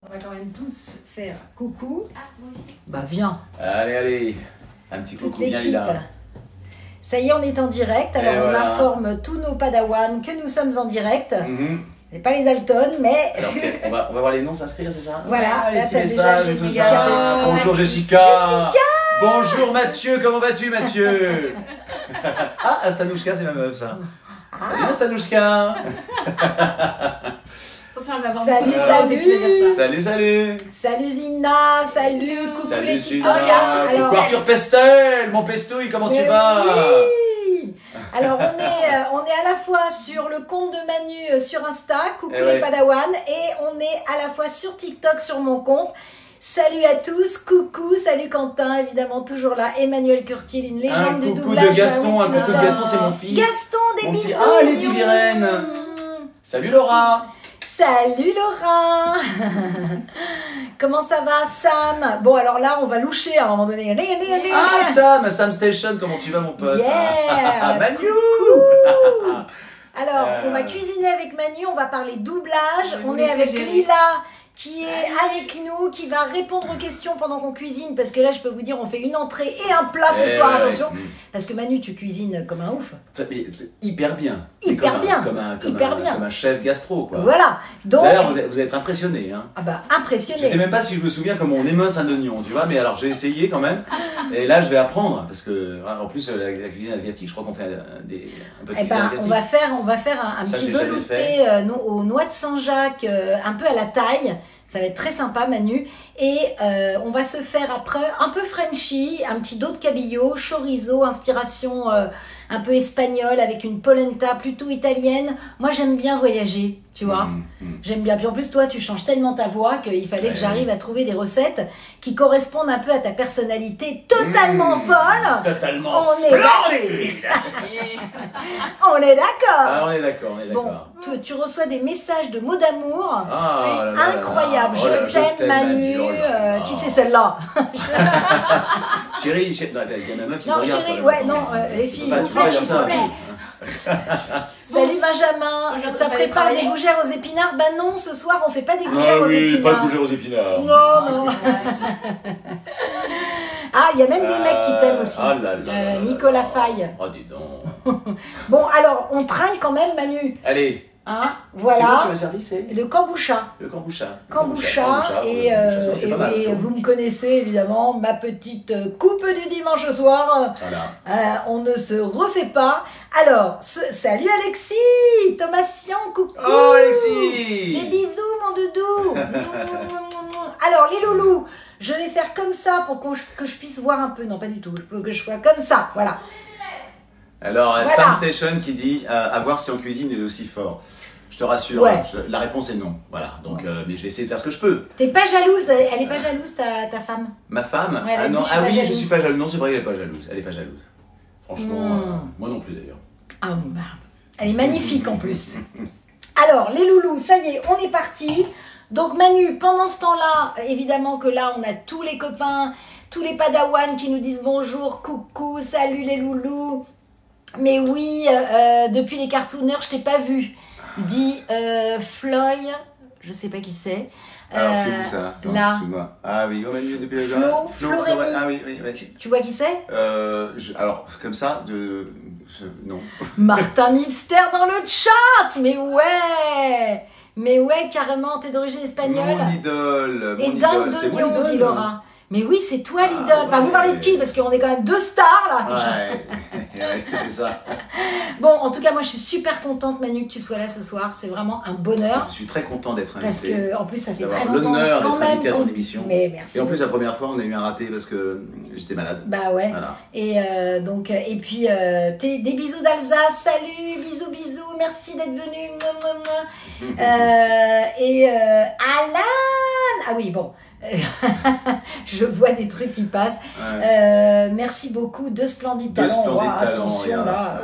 On va quand même tous faire coucou. Ah, moi aussi. Bah viens. Allez, allez. Un petit Toute coucou bien l'équipe. là. Ça y est, on est en direct. Alors Et on voilà. informe tous nos padawans que nous sommes en direct. Mhm. C'est pas les Dalton, mais Alors, on va voir les noms s'inscrire, c'est ça? Voilà, Ah, les là, petits t'as déjà messages et tout Jessica. ça. Bonjour Jessica. Bonjour Mathieu, comment vas-tu Mathieu? Ah, Astanouchka, c'est ma meuf ça. Salut Astanouchka. Attention, elle va voir Salut, beaucoup de salut. dès que tu vas dire ça. Salut, salut. salut Zina, salut, coucou Salut les Gina. TikTokers. Coucou Arthur Pestel, mon pestouille, comment tu mais vas? oui. Alors on est à la fois sur le compte de Manu sur Insta, coucou Eh les ouais. padawans, et on est à la fois sur TikTok sur mon compte. Salut à tous, coucou, salut Quentin, évidemment toujours là, Emmanuel Curtil, une Un légende du coucou doublage. de Gaston, bah un oui, tu coucou de m'étonnes. Gaston, c'est mon fils. Gaston, des Mon petit- bisous. Ah, Lady mignons. Virène. Salut Laura. Salut Laura. Comment ça va Sam? Bon alors là on va loucher à un moment donné. Ah Sam Station, comment tu vas mon pote? Yeah. Manu. Coucou. Alors, on va cuisiner avec Manu, on va parler doublage. Je vais vous On est avec laisser gérer. Lila qui est avec nous, qui va répondre aux questions pendant qu'on cuisine. Parce que là, je peux vous dire, on fait une entrée et un plat ce Eh soir, ouais. attention. Parce que Manu, tu cuisines comme un ouf. Hyper bien. Hyper Comme un- bien. Comme un, Hyper bien. Comme un chef gastro quoi. Voilà. Donc, D'ailleurs, vous allez être impressionné. Hein. ah bah, Je sais impressionné. même pas si je me souviens comment on émince un oignon, tu vois, mais alors j'ai essayé quand même. Et là, je vais apprendre parce que en plus la cuisine asiatique, je crois qu'on fait un peu de Eh cuisine ben, asiatique. on va faire un Ça, petit j'ai jamais velouté fait. aux noix de Saint-Jacques, un peu à la taille. Ça va être très sympa, Manu. Et on va se faire après un peu Frenchy, un petit dos de cabillaud, chorizo, inspiration un peu espagnole avec une polenta plutôt italienne. Moi, j'aime bien voyager, tu vois. J'aime bien. Puis en plus, toi, tu changes tellement ta voix qu'il fallait que j'arrive à trouver des recettes qui correspondent un peu à ta personnalité totalement folle. Totalement On est splendide. On est d'accord. Ah, on est d'accord, on est Bon, d'accord. tu reçois des messages de mots d'amour. Ah, Oui. là là là là. Incroyable, Oh là, je t'aime Manu. Oh là là. Qui c'est celle-là? Chérie, non, il y a ma meuf qui Non, me regarde. chérie, quand même. ouais, non, les Tu peux filles, pas- vous tu peux pas plaît, dire s'il ça. vous plaît. Salut Benjamin, Aujourd'hui, ça vous allez prépare des travailler gougères aux épinards? Bah non, ce soir on fait pas des Ah gougères aux oui, épinards. pas de gougères aux épinards. Non, non. Ah, il y a même des mecs qui t'aiment aussi. Ah là là là là Nicolas là. Faye. Oh, dis donc. Bon, alors, on trinque quand même, Manu. Allez, Hein, c'est quoi voilà. tu m'as servi, c'est Le kombucha. le kombucha. Kombucha, et, c'est pas mal, ça. vous me connaissez évidemment, ma petite coupe du dimanche soir, Voilà. on ne se refait pas. Alors, salut Alexis, Thomasian, coucou. Oh, Alexis. Des bisous mon doudou. Alors les loulous, je vais faire comme ça pour que je puisse voir un peu, non pas du tout, pour que je sois comme ça, voilà. Alors, Voilà. Sam Station qui dit à voir si en cuisine il est aussi fort. Je te rassure, Ouais. la réponse est non. Voilà, donc, mais je vais essayer de faire ce que je peux. T'es pas jalouse, elle est pas jalouse ta femme? Ma femme Ouais, elle a ah dit, non, je suis ah pas oui, jalouse. je suis pas jalouse. Non, c'est vrai, elle est pas jalouse. Elle est pas jalouse. Franchement, moi non plus d'ailleurs. Ah bon, bah, elle est magnifique en plus. Alors, les loulous, ça y est, on est parti. Donc Manu, pendant ce temps-là, évidemment que là, on a tous les copains, tous les padawans qui nous disent bonjour, coucou, salut les loulous. Mais oui, depuis les cartooners, je t'ai pas vu. Dit Floy, je sais pas qui c'est. Alors, c'est où ça? Attends, Là. excuse-moi. Ah oui, au milieu depuis le Flo Rémy. Ah oui, oui, oui. Tu vois qui c'est? Alors, comme ça, non. Martin Mystère dans le chat. Mais ouais, carrément, t'es d'origine espagnole. Mon idole. Et mon dingue idole. C'est mon d'oignon, idole. dit Laura. Mais oui, c'est toi l'idole. Enfin, vous ouais. parlez de qui? Parce qu'on est quand même deux stars là. Ouais, ouais, c'est ça. Bon, en tout cas, moi je suis super contente, Manu, que tu sois là ce soir. C'est vraiment un bonheur. Je suis très content d'être invité. Parce que, en plus, ça fait très d'avoir longtemps. l'honneur quand d'être même invité à ton qu'on- émission. Mais merci. Et en plus, la première fois, on a eu un raté parce que j'étais malade. Bah ouais. Voilà. Et donc, et puis, des bisous d'Alsace. Salut, bisous, bisous. Merci d'être venu. Mouah, mouah, mouah. Et Alan. Ah oui, bon. Je vois des trucs qui passent. Merci beaucoup, de splendides talents. Attention là,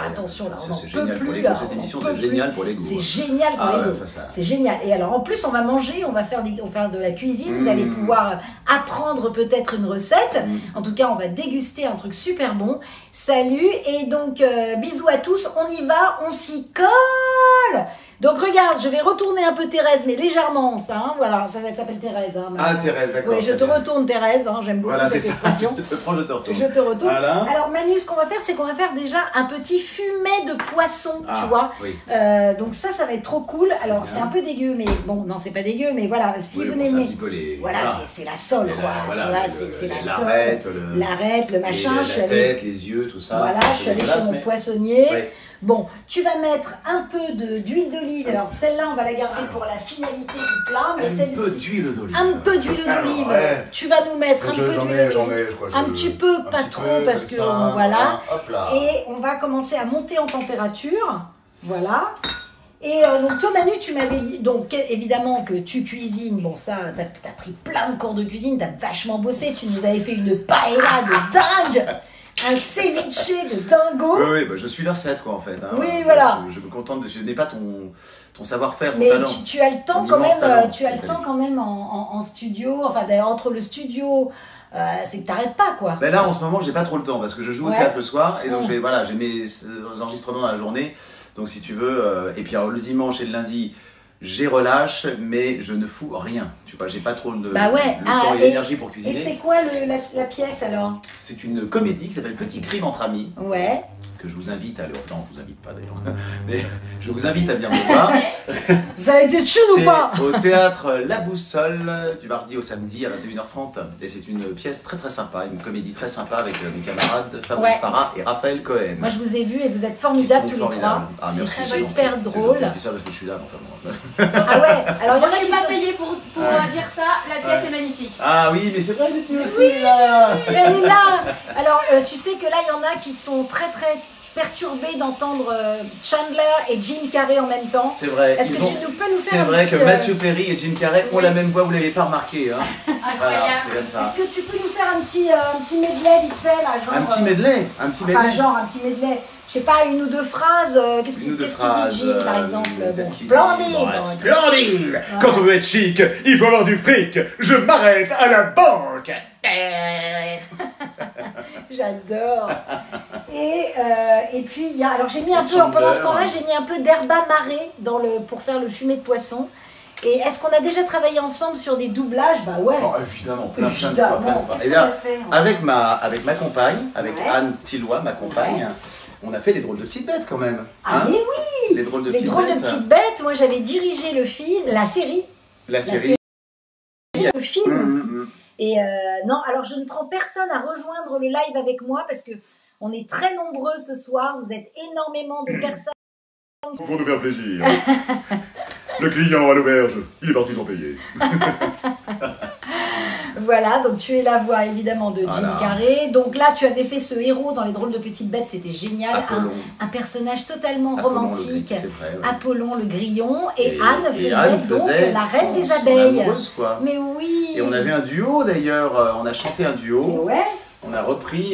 attention là. C'est génial pour les goûts. Cette émission, c'est génial pour les goûts. C'est génial pour les goûts. C'est génial. Et alors en plus, on va manger, on va faire de la cuisine. Vous allez pouvoir apprendre peut-être une recette. En tout cas, on va déguster un truc super bon. Salut et donc bisous à tous. On y va, on s'y colle. Donc regarde, je vais retourner un peu Thérèse, mais légèrement, ça, hein, voilà, ça s'appelle Thérèse. Hein, Thérèse, d'accord. Oui, je te retourne Thérèse, hein, j'aime beaucoup cette expression. Je te prends, je te retourne. Je te retourne. Voilà. Alors Manu, ce qu'on va faire, c'est qu'on va faire déjà un petit fumet de poisson, tu vois. Oui. Donc ça va être trop cool. Alors c'est un peu dégueu, mais bon, non, c'est pas dégueu, mais voilà, si vous n'aimez... Voilà, c'est la sole, quoi. Voilà, tu vois, c'est la sole. L'arête, le machin. La tête, les yeux, tout ça. Voilà, je suis allée chez mon poissonnier. Oui. Bon, tu vas mettre un peu d'huile d'olive. Alors celle-là, on va la garder pour la finalité du plat. Mais un peu d'huile d'olive. Un peu d'huile d'olive. Ouais. Tu vas nous mettre un peu d'huile d'olive. Un petit peu, pas trop, parce que voilà. Hop là. Et on va commencer à monter en température. Voilà. Et donc toi Manu, tu m'avais dit, donc évidemment que tu cuisines, bon ça, t'as pris plein de cours de cuisine, t'as vachement bossé, tu nous avais fait une paella de dingue. Un ceviche de dingo. Oui, bah, je suis la recette quoi en fait. Hein. Oui, voilà. Je me contente de ce n'est pas ton savoir-faire, ton mais talent. Tu as le temps quand même, tu as le temps quand même en studio. Enfin d'ailleurs entre le studio, c'est que t'arrêtes pas quoi. Ben là en ce moment j'ai pas trop le temps parce que je joue au théâtre le soir et donc j'ai mes enregistrements dans la journée. Donc si tu veux, et puis alors, le dimanche et le lundi. J'ai relâche, mais je ne fous rien. Tu vois, j'ai pas trop de temps et d'énergie pour cuisiner. Et c'est quoi la pièce alors? C'est une comédie qui s'appelle Petit crime entre amis. Ouais. Que je vous invite à aller. Non, je vous invite pas d'ailleurs. Mais je vous invite à venir me voir. Vous allez être chaud ou pas? Au théâtre La Boussole, du mardi au samedi à 21h30. Et c'est une pièce très très sympa, une comédie très sympa avec mes camarades Fabrice Farah et Raphaël Cohen. Moi je vous ai vu et vous êtes formidables tous les trois. C'est super drôle. C'est ça parce que je suis là, enfin bon. Ah ouais, alors il y en a qui qui pas payé pour dire ça, la pièce est magnifique. Ah oui, mais c'est vrai, depuis aussi là. Mais elle est là. Alors tu sais que là il y en a qui sont très très perturbés d'entendre Chandler et Jim Carrey en même temps. C'est vrai. Est-ce que tu peux nous faire C'est vrai que Matthew Perry et Jim Carrey ont la même voix, vous l'avez pas remarqué. Hein. Incroyable. Voilà, est-ce que tu peux nous faire un petit medley vite fait là, genre, un petit medley. Enfin, genre un petit medley. Je sais pas, une ou deux phrases. Qu'est-ce qu'il dit Jim par exemple? Splendide. Splendide. Quand on veut être chic, il faut avoir du fric. Je m'arrête à la banque. J'adore. Et puis il y a, alors j'ai mis un peu pendant ce temps-là, j'ai mis un peu d'herba marée pour faire le fumet de poisson. Et est-ce qu'on a déjà travaillé ensemble sur des doublages? Bah ouais. Oh, évidemment, plein de fois. Et là, avec ma compagne, avec Anne Tillois, ma compagne. On a fait les drôles de petites bêtes quand même. Ah mais oui. Les drôles de petites bêtes. Moi j'avais dirigé le film, la série. La série. Le film aussi. Et non, alors je ne prends personne à rejoindre le live avec moi parce que on est très nombreux ce soir. Vous êtes énormément de personnes. Pour nous faire plaisir. Le client à l'auberge, il est parti sans payer. Voilà, donc tu es la voix évidemment de Jim Carrey. Donc là, tu avais fait ce héros dans Les Drôles de Petites Bêtes, c'était génial. Un personnage totalement romantique. Apollon le grillon. Et Anne faisait donc la reine des abeilles. Amoureuse, quoi. Mais oui. Et on avait un duo d'ailleurs, on a chanté un duo. Et ouais. On a repris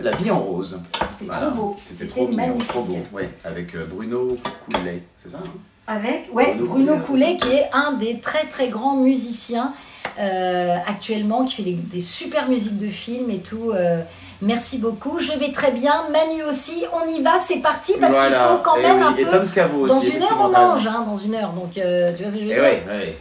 La vie en rose. C'était trop beau. C'était trop mignon, trop beau. Ouais, avec Bruno Coulet, c'est ça Avec Bruno Coulet qui est un des très très grands musiciens actuellement, qui fait des super musiques de films et tout. Merci beaucoup, je vais très bien. Manu aussi, on y va, c'est parti parce qu'il faut quand même un peu. Et Tom Scavo aussi. Dans une heure on mange, hein, dans une heure, donc tu vois ce que je veux dire.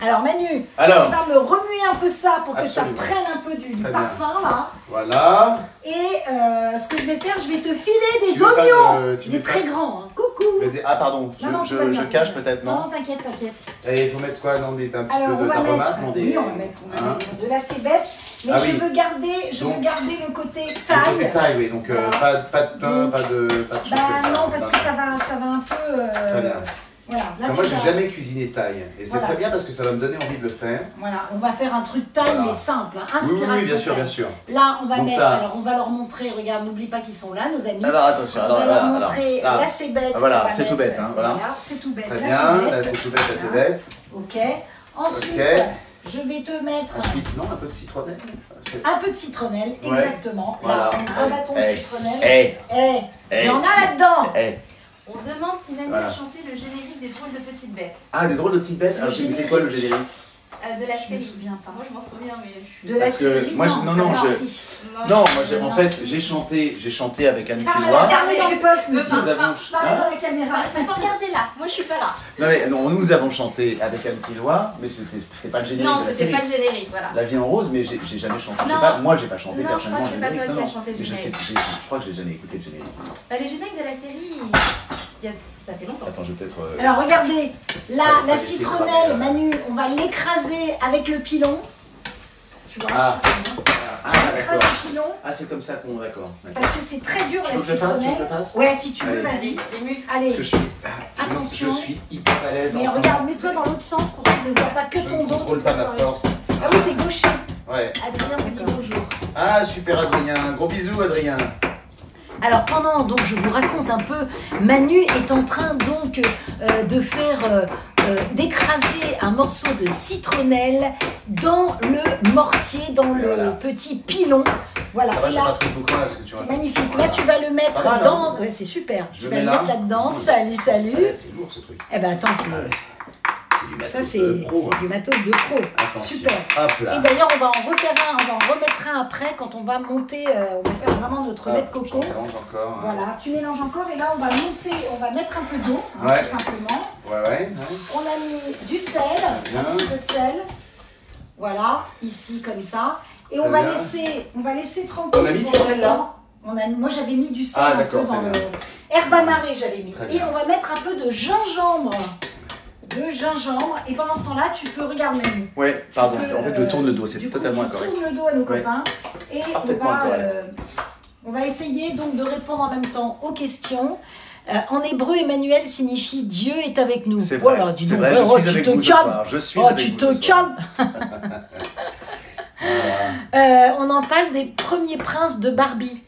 Alors Manu, tu vas me remuer un peu ça pour que ça prenne un peu du parfum là. Voilà. Et ce que je vais faire, je vais te filer des oignons. Il est très grand. Hein. Coucou. Ah pardon, je cache peut-être, non? Non, t'inquiète. Et il faut mettre quoi? Non, un petit peu de la tomate, oui, on va mettre de la cébette. Mais je veux garder le côté taille. Le côté taille, oui. Donc pas de pain, pas de choses. Bah non, parce que ça va un peu. Très bien. Voilà, là, moi, j'ai jamais cuisiné taille. Et c'est très bien parce que ça va me donner envie de le faire. Voilà, on va faire un truc taille mais simple. Hein. Inspiration. Oui, bien sûr. Là, on va mettre. Alors, on va leur montrer. Regarde, n'oublie pas qu'ils sont là, nos amis. Alors, attention. On va leur montrer la cébette. Voilà, c'est tout bête. Hein, voilà, c'est tout bête. Très bien, là, c'est tout bête, la cébette. Ok. Ensuite, Je vais te mettre Ensuite, non, un peu de citronnelle. un peu de citronnelle, Ouais. exactement. Voilà. Là, un bâton de Eh. citronnelle. Eh, Il y en a là-dedans. eh. On demande si Manu Voilà. a chanté le générique des drôles de petites bêtes. Ah, des drôles de petites bêtes. Alors, c'est quoi le générique? De la Je me série. souviens pas. Moi je m'en souviens, mais je suis. De la Parce que série, moi, non, non, Non, moi, en fait, j'ai chanté avec Anne pas Tillois. Regardez dans le poste, Me monsieur. Nous avons. Parlez Hein dans la caméra. Regardez là, moi je suis pas là. Non, mais non, nous avons chanté avec Anne Tillois, mais c'était pas le générique Non, de la c'était série. pas le générique, voilà. La vie en rose, mais j'ai jamais chanté. Non. Moi, j'ai pas chanté Non, je personnellement. crois que c'est le pas toi générique. qui as chanté le Mais je sais, générique. je crois que je l'ai jamais écouté le générique. Bah, le générique de la série, ça fait longtemps. Attends, je vais peut-être. Alors regardez, là, Ouais, la laisser citronnelle, cramer, Manu, on va l'écraser avec le pilon. Tu vois, Ah. ça, c'est bien. Ah, On écrase d'accord. le pilon Ah, c'est comme ça qu'on. D'accord. parce que c'est très dur Tu la veux que je le fasse, citronnelle. tu veux que je le fasse Ouais, si tu veux, Allez. vas-y. Les muscles. Parce Allez. que je Attention. suis hyper à l'aise. Mais en ce regarde, moment. mets-toi dans l'autre sens pour qu'il ne voit pas que Je ton ne dos. contrôle pas ma force. Ah oui, t'es gaucher. Ouais. Adrien vous dit bonjour. Ah, super Adrien. Gros bisous, Adrien. Alors pendant donc je vous raconte un peu, Manu est en train donc de faire d'écraser un morceau de citronnelle dans le mortier, dans le Voilà. petit pilon. Voilà. Ça va, Et j'ai là, pas trop beaucoup là, parce que tu vois. c'est magnifique. Voilà. Là tu vas le mettre Pas mal, dans. hein. Ouais, c'est super. Je Tu le vas mets le là. mettre là-dedans. Non, Salut, salut. Ouais, c'est lourd ce truc. Eh ben attends, Ah ouais. C'est du matos ça c'est de pro, hein. du matos de pro. Attention. Super. Hop Et là. d'ailleurs, on va en refaire un, on va en remettre un après quand on va monter, on va faire vraiment notre lait de Hop, coco. j'en mélange encore. Hein. Voilà, tu mélanges encore et là on va monter, on va mettre un peu d'eau, hein, Ouais. tout simplement. Ouais. On a mis du sel, Bien. un petit peu de sel. Voilà, ici comme ça. Et on Très va bien. laisser tranquille. On a mis pour du sel, l'instant. Moi j'avais mis du sel Ah, un peu d'accord, dans très le bien. herbe amarrée j'avais mis. Très Et bien. on va mettre un peu de gingembre. Et pendant ce temps-là, tu peux regarder. Ouais, pardon. Tu peux, En fait, je tourne le dos, c'est du coup, totalement tu incorrect. tournes le dos à nos Ouais. copains et Parfaitement correct. on va essayer donc de répondre en même temps aux questions. En hébreu, Emmanuel signifie Dieu est avec nous. C'est vrai. Voilà, dis C'est donc, vrai, je oh, suis tu avec te vous ce calmes. soir. Je suis Oh, avec tu vous te ce soir. calmes. Voilà. On en parle des premiers princes de Barbie.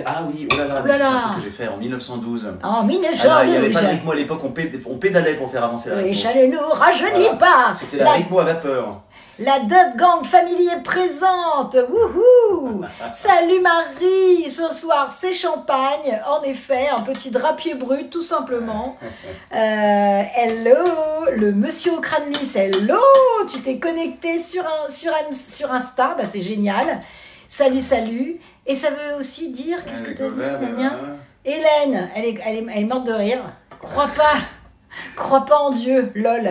Ah oui, oh là là, Oh là c'est un là. truc que j'ai fait en 1912. En Alors, il n'y avait pas de 1912. rythmo à l'époque, on pédalait pour faire avancer la Les rythmo. chalets ne rajeunit Voilà. pas. C'était la rythmo à vapeur. La Dub Gang Family est présente. Wouhou. Salut Marie. Ce soir, c'est champagne. En effet, un petit drapier brut, tout simplement. Hello. Le monsieur au crâne lisse. Hello. Tu t'es connecté sur Insta. Bah, c'est génial. Salut, salut. Et ça veut aussi dire, qu'est-ce que tu as dit, Damien ? Hélène, elle est morte de rire. Crois pas en Dieu, lol.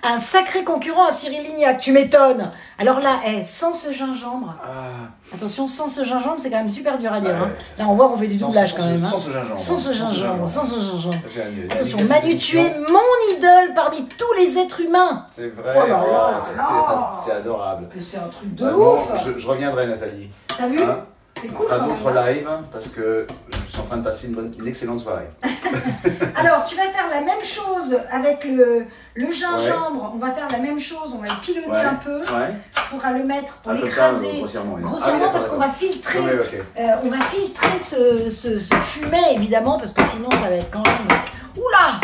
Un sacré concurrent à Cyril Lignac, tu m'étonnes. Alors là, sans ce gingembre, attention, sans ce gingembre, c'est quand même super dur à dire. Hein. Là, on voit qu'on fait du doublage quand même. Sans ce gingembre. Sans ce gingembre. Attention, Manu, Manu, tu es mon idole parmi tous les êtres humains. C'est vrai, Oh là là c'est adorable. Mais c'est un truc de Vraiment, ouf. je reviendrai, Nathalie. T'as vu? Hein, C'est on cool fera quand d'autres même. lives parce que je suis en train de passer une excellente soirée. Alors, tu vas faire la même chose avec le gingembre. On va faire la même chose. On va le pilonner Ouais. un peu. Ouais. On pourra le mettre pour Comme ça, l'écraser grossièrement. oui. grossièrement Ah oui, parce qu'on va d'accord. filtrer. Ouais, ok. On va filtrer ce fumet évidemment parce que sinon ça va être quand même. Oula,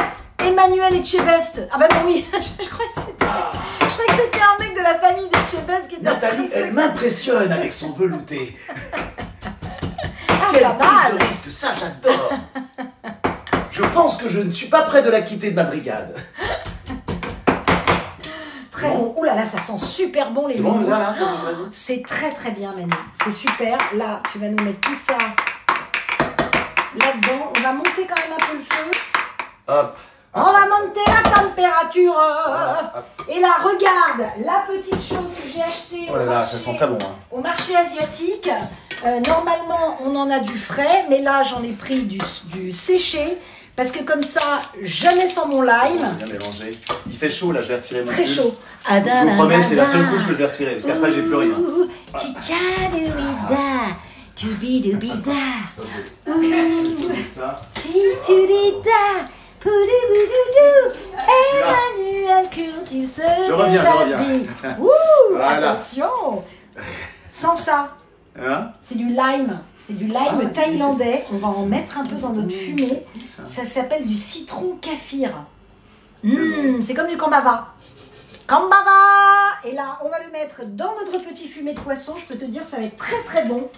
Emmanuel Etchebest. Ah bah non oui, je crois que c'était un mec de la famille d'Etchebest qui était. Nathalie, en train de elle m'impressionne avec son velouté. Ah, Quelle pas prise de mal. risque, ça j'adore. Je pense que je ne suis pas prêt de la quitter de ma brigade. Très bon. Ouh là là, ça sent super bon les C'est bon bonbons. comme ça là, ça, c'est vas-y. C'est très très bien Manu, c'est super. Là, tu vas nous mettre tout ça là-dedans. On va monter quand même un peu le feu. Hop. On va monter la température. Hop. Et là, regarde, la petite chose que j'ai achetée Oh là là, ça sent très bon. Hein. au marché asiatique. Normalement, on en a du frais, mais là, j'en ai pris du séché. Parce que comme ça, jamais sans mon lime. Bien mélangé. Il fait chaud là, je vais retirer mon Très pull. chaud. Je vous promets, c'est la seule couche que je vais retirer parce qu'après j'ai plus rien. Tchadouida, Ça. titudida, poudoudou, Emmanuel Curtis. Je reviens. Ouh, Voilà. attention. Sans ça, Hein? c'est du lime. C'est du lime Ah, thaïlandais. c'est- On va en mettre un peu dans notre fumée. Ça. Ça s'appelle du citron kaffir. C'est bon. C'est comme du kambava. Kambaba. Et là, on va le mettre dans notre petit fumet de poisson. Je peux te dire, ça va être très très bon.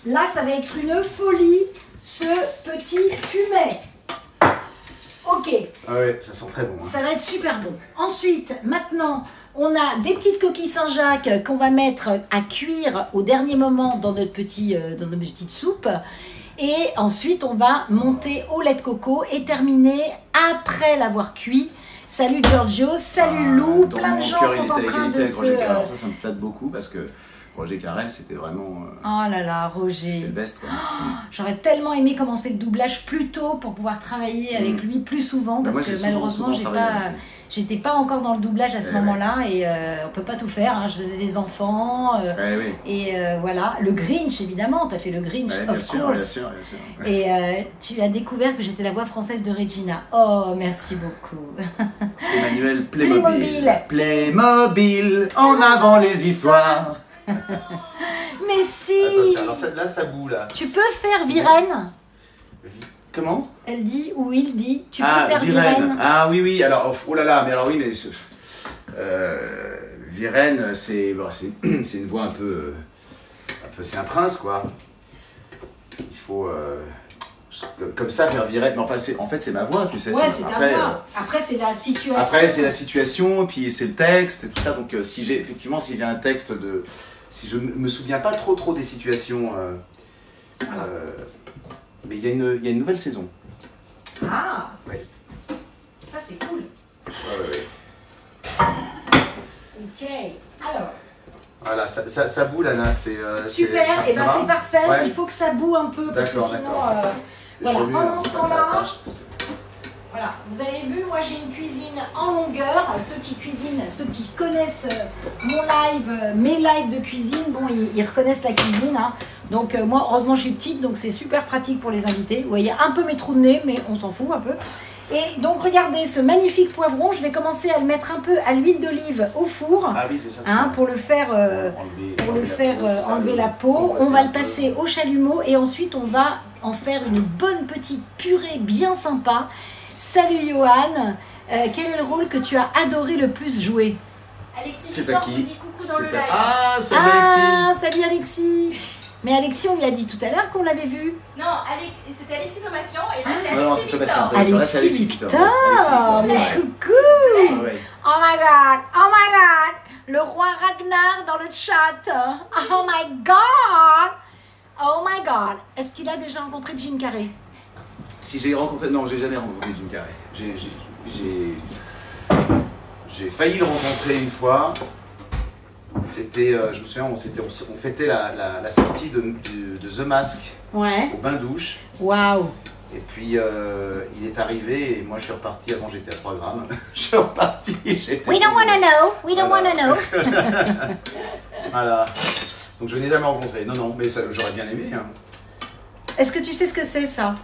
Là, ça va être une folie, ce petit fumet. Ok. Ah ouais, ça sent très bon. Hein. Ça va être super bon. Ensuite, maintenant, on a des petites coquilles Saint-Jacques qu'on va mettre à cuire au dernier moment dans notre petite soupe. Et ensuite, on va monter au lait de coco et terminer après l'avoir cuit. Salut Giorgio, salut Lou, plein de gens sont en train de se... Alors ça me flatte beaucoup parce que Roger Carrel, c'était vraiment... Oh là là, Roger. C'était le best. J'aurais tellement aimé commencer le doublage plus tôt pour pouvoir travailler avec lui plus souvent parce que malheureusement, j'étais pas encore dans le doublage à ce moment-là et on peut pas tout faire. Hein. Je faisais des enfants et voilà. Le Grinch, évidemment, tu as fait le Grinch, of course. Bien sûr. Et tu as découvert que j'étais la voix française de Regina. Oh, merci beaucoup. Emmanuel Playmobil, en avant les histoires. Mais si. Alors là, ça boue là. Tu peux faire Virène. Comment? Elle dit ou il dit. Tu peux faire Virène. Ah oui. Alors, oh là là, mais alors oui, mais Virène, c'est une voix un peu, c'est un prince quoi. Il faut comme ça faire Virène. Mais enfin, en fait, c'est ma voix, tu sais. Ouais, c'est ta voix. Après, c'est la situation. Après, c'est la situation, puis c'est le texte et tout ça. Donc, si j'ai un texte de si je me souviens pas trop des situations, mais il y a une nouvelle saison. Ah. Oui. Ça c'est cool. Ouais. Ok. Alors. Voilà, ça boue la natte. Super. Et ben c'est parfait. Ouais. Il faut que ça boue un peu parce que sinon. Voilà. Pendant ce temps-là. Voilà, vous avez vu, moi j'ai une cuisine en longueur. Ceux qui cuisinent, ceux qui connaissent mon live, mes lives de cuisine, bon, ils reconnaissent la cuisine. Hein. Donc moi, heureusement, je suis petite, donc c'est super pratique pour les invités. Vous voyez un peu mes trous de nez, mais on s'en fout un peu. Et donc regardez ce magnifique poivron, je vais commencer à le mettre un peu à l'huile d'olive au four. Ah oui, c'est ça. Hein, pour le faire, enlever la peau. On va le passer au chalumeau et ensuite on va en faire une bonne petite purée bien sympa. Salut Johan, quel est le rôle que tu as adoré le plus jouer? Alexis Victor vous dit coucou dans le live. Ah, salut Alexis. Salut Alexis. Mais Alexis, on lui a dit tout à l'heure qu'on l'avait vu. Non, c'était Alexis Thomasian et là c'est non, Alexis Victor. Alexis Victor, mais coucou. Oh my god, le roi Ragnar dans le chat. Oh my god. Est-ce qu'il a déjà rencontré Jim Carrey? Si j'ai rencontré... Non, j'ai jamais rencontré Jim Carrey. J'ai failli le rencontrer une fois. C'était, je me souviens, on fêtait la sortie de The Mask au bain-douche. Waouh. Et puis, il est arrivé et moi je suis reparti, avant j'étais à 3 grammes. Je suis reparti, j'étais... We don't wanna know. Voilà. Donc je n'ai jamais rencontré. Non, mais j'aurais bien aimé. Hein. Est-ce que tu sais ce que c'est ça?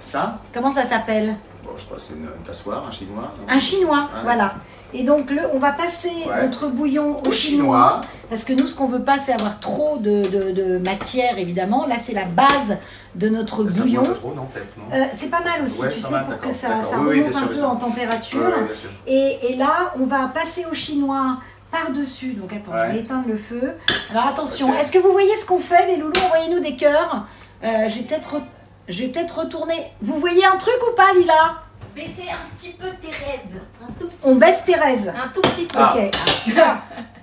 Ça? Comment ça s'appelle? Bon, je sais pas, c'est une passoire, un chinois. Non? Un chinois, voilà. Et donc on va passer notre bouillon au chinois. Parce que nous, ce qu'on veut pas, c'est avoir trop de matière, évidemment. Là, c'est la base de notre bouillon. Trop, non, peut-être, non c'est pas mal aussi, tu sais, pour que ça oui, remonte un peu en température. Oui, bien sûr. Et là, on va passer au chinois par-dessus. Donc attends, je vais éteindre le feu. Alors attention, est-ce que vous voyez ce qu'on fait, les loulous? Envoyez-nous des cœurs. Je vais peut-être retourner. Vous voyez un truc ou pas, Lila? Baissez un petit peu Thérèse. Un tout petit On baisse Thérèse. Un tout petit peu. Ok.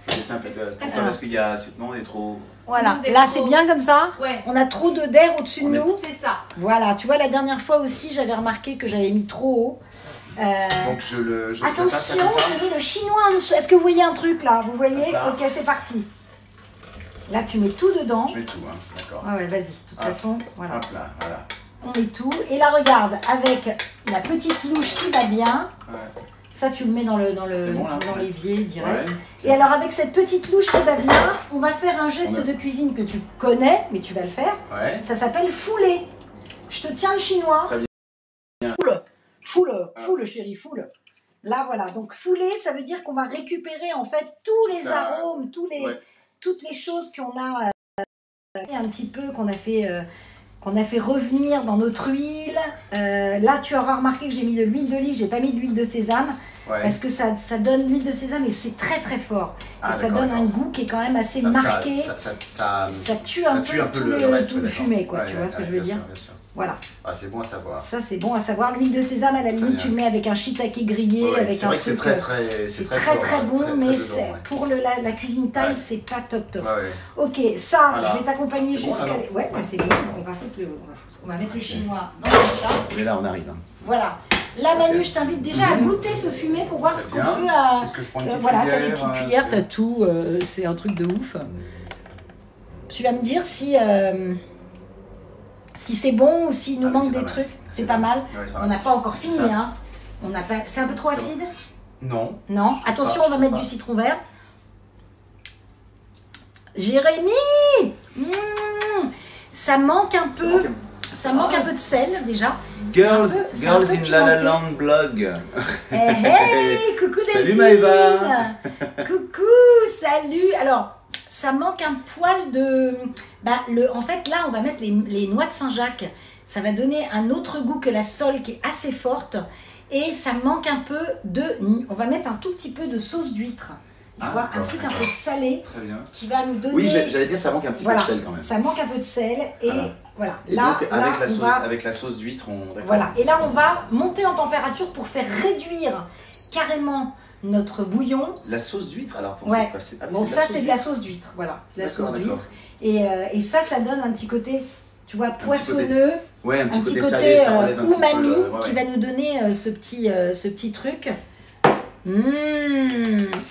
C'est simple, parce qu'il y a... Non, il est trop... Voilà, Si là c'est bien comme ça. Ouais. On a trop d'air au-dessus de nous. C'est ça. Voilà, tu vois, la dernière fois aussi, j'avais remarqué que j'avais mis trop haut. Donc attention, je mets le chinois en dessous. Est-ce que vous voyez un truc là? Vous voyez? Ok, c'est parti. Là, tu mets tout dedans. Je mets tout, hein, d'accord. Ah ouais, vas-y, de toute façon, voilà. Hop là, voilà. On met tout. Et là, regarde, avec la petite louche qui va bien. Ouais. Ça, tu le mets dans bon, l'évier, direct. Ouais. Et alors, avec cette petite louche qui va bien, on va faire un geste de cuisine que tu connais, mais tu vas le faire. Ouais. Ça s'appelle fouler. Je te tiens le chinois. Très bien. Foule, chérie, foule. Là, voilà. Donc, fouler, ça veut dire qu'on va récupérer, en fait, tous les arômes, toutes les choses qu'on a un petit peu, qu'on qu'on a fait revenir dans notre huile. Là, tu auras remarqué que j'ai mis de l'huile d'olive, j'ai pas mis d'huile de sésame. Ouais. Parce que ça donne l'huile de sésame et c'est très très fort. Ah, et ça d'accord, donne un d'accord. goût qui est quand même assez marqué. Ça tue un peu tout le reste, tout le d'accord. fumé, quoi. Ouais, Tu vois ce que je veux bien dire? sûr, bien sûr. Voilà. Ah, c'est bon à savoir. Ça, c'est bon à savoir. L'huile de sésame, à la limite, bien. tu le mets avec un shiitake grillé, Ouais, avec c'est un vrai que c'est truc. c'est très fort, très hein, bon, très mais dedans, c'est ouais. pour la cuisine thaï, Ouais. c'est pas top top. Ouais, ouais. Ok, ça, Voilà. je vais t'accompagner C'est bon, jusqu'à. alors Ouais, bah, c'est bon. On va mettre le chinois dans le chat. Mais là, on arrive. Hein. Voilà. Là, Manu, Ok. je t'invite déjà à goûter ce fumé pour voir ce qu'on Très peut. bien. Est-ce que je prends une petite Voilà, cuillère, t'as des petites cuillères, t'as tout. C'est un truc de ouf. Tu vas me dire si c'est bon ou s'il nous Ah, mais manque c'est des pas mal. trucs. C'est C'est pas pas mal. mal. Ouais, c'est pas On mal. n'a pas encore fini, Ça. hein. On n'a pas. C'est un peu trop C'est acide? Non. Non. Je trouve Attention, pas, on va je mettre trouve du pas. citron vert. Jérémy, ça manque un peu. Ça manque un peu de sel déjà. Girls, C'est un peu Girls in La La pimenté. Land blog. Hey, hey, coucou Salut Delphine. Maëva. Coucou, salut. Alors, ça manque un poil de... en fait, là, on va mettre les noix de Saint-Jacques. Ça va donner un autre goût que la sole qui est assez forte. Et ça manque un peu de... On va mettre un tout petit peu de sauce d'huître. Tu Ah, vois, un d'accord, truc un d'accord. peu salé Très bien. qui va nous donner... Oui, j'allais dire ça manque un petit Voilà, peu de sel quand même. ça manque un peu de sel. Et voilà, Et là, donc, là, on va... avec la sauce d'huître, on. D'accord. Voilà, et là on va monter en température pour faire réduire carrément notre bouillon. La sauce d'huître, alors attends, Ouais. c'est pas. Ah oui, Bon, de la ça sauce c'est de la d'huître. sauce d'huître, voilà, c'est de la D'accord, sauce d'accord. d'huître. Et ça donne un petit côté, tu vois, petit poissonneux, Ouais, un un petit côté côté salé, ça relève un petit peu umami le- ouais, qui ouais. va nous donner ce petit truc.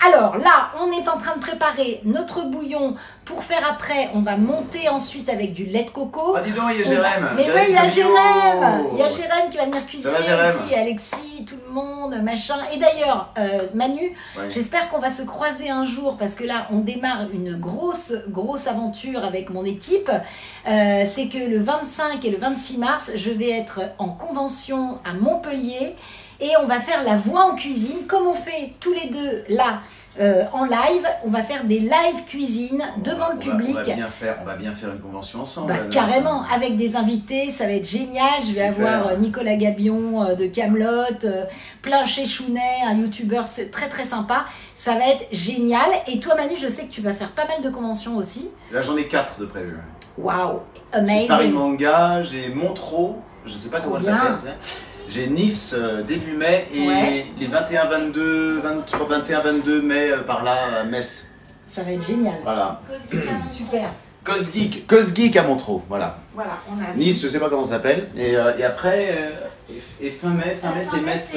Alors là, on est en train de préparer notre bouillon pour faire après. On va monter ensuite avec du lait de coco. Ah, dis donc, il y a Jérém. Mais oui, il y a Fabio. Jérém. Il y a Jérém qui va venir cuisiner va, Jérém? aussi, Alexis, tout le monde, machin. Et d'ailleurs, Manu, Ouais. j'espère qu'on va se croiser un jour parce que là, on démarre une grosse aventure avec mon équipe. C'est que le 25 et le 26 mars, je vais être en convention à Montpellier et on va faire la voix en cuisine comme on fait tous les deux là. En live, on va faire des live cuisine devant le public. On va bien faire une convention ensemble. Bah, alors. carrément, avec des invités, ça va être génial. Je vais Super. avoir Nicolas Gabion de Kaamelott, plein chez Chounet, un youtubeur très très sympa. Ça va être génial. Et toi Manu, je sais que tu vas faire pas mal de conventions aussi. Là, j'en ai 4 de prévus. Waouh, J'ai Paris amazing. Manga, j'ai Montreux, je sais pas Trop comment elle bien. s'appelle. J'ai Nice début mai et Ouais. les 21, 22, 23, 21, 22 mai par là à Metz. Ça va être génial. Voilà. Super. Cause Geek à Montreux, voilà. Voilà, on a Nice, je sais pas comment ça s'appelle. Et après, et fin mai, c'est Metz.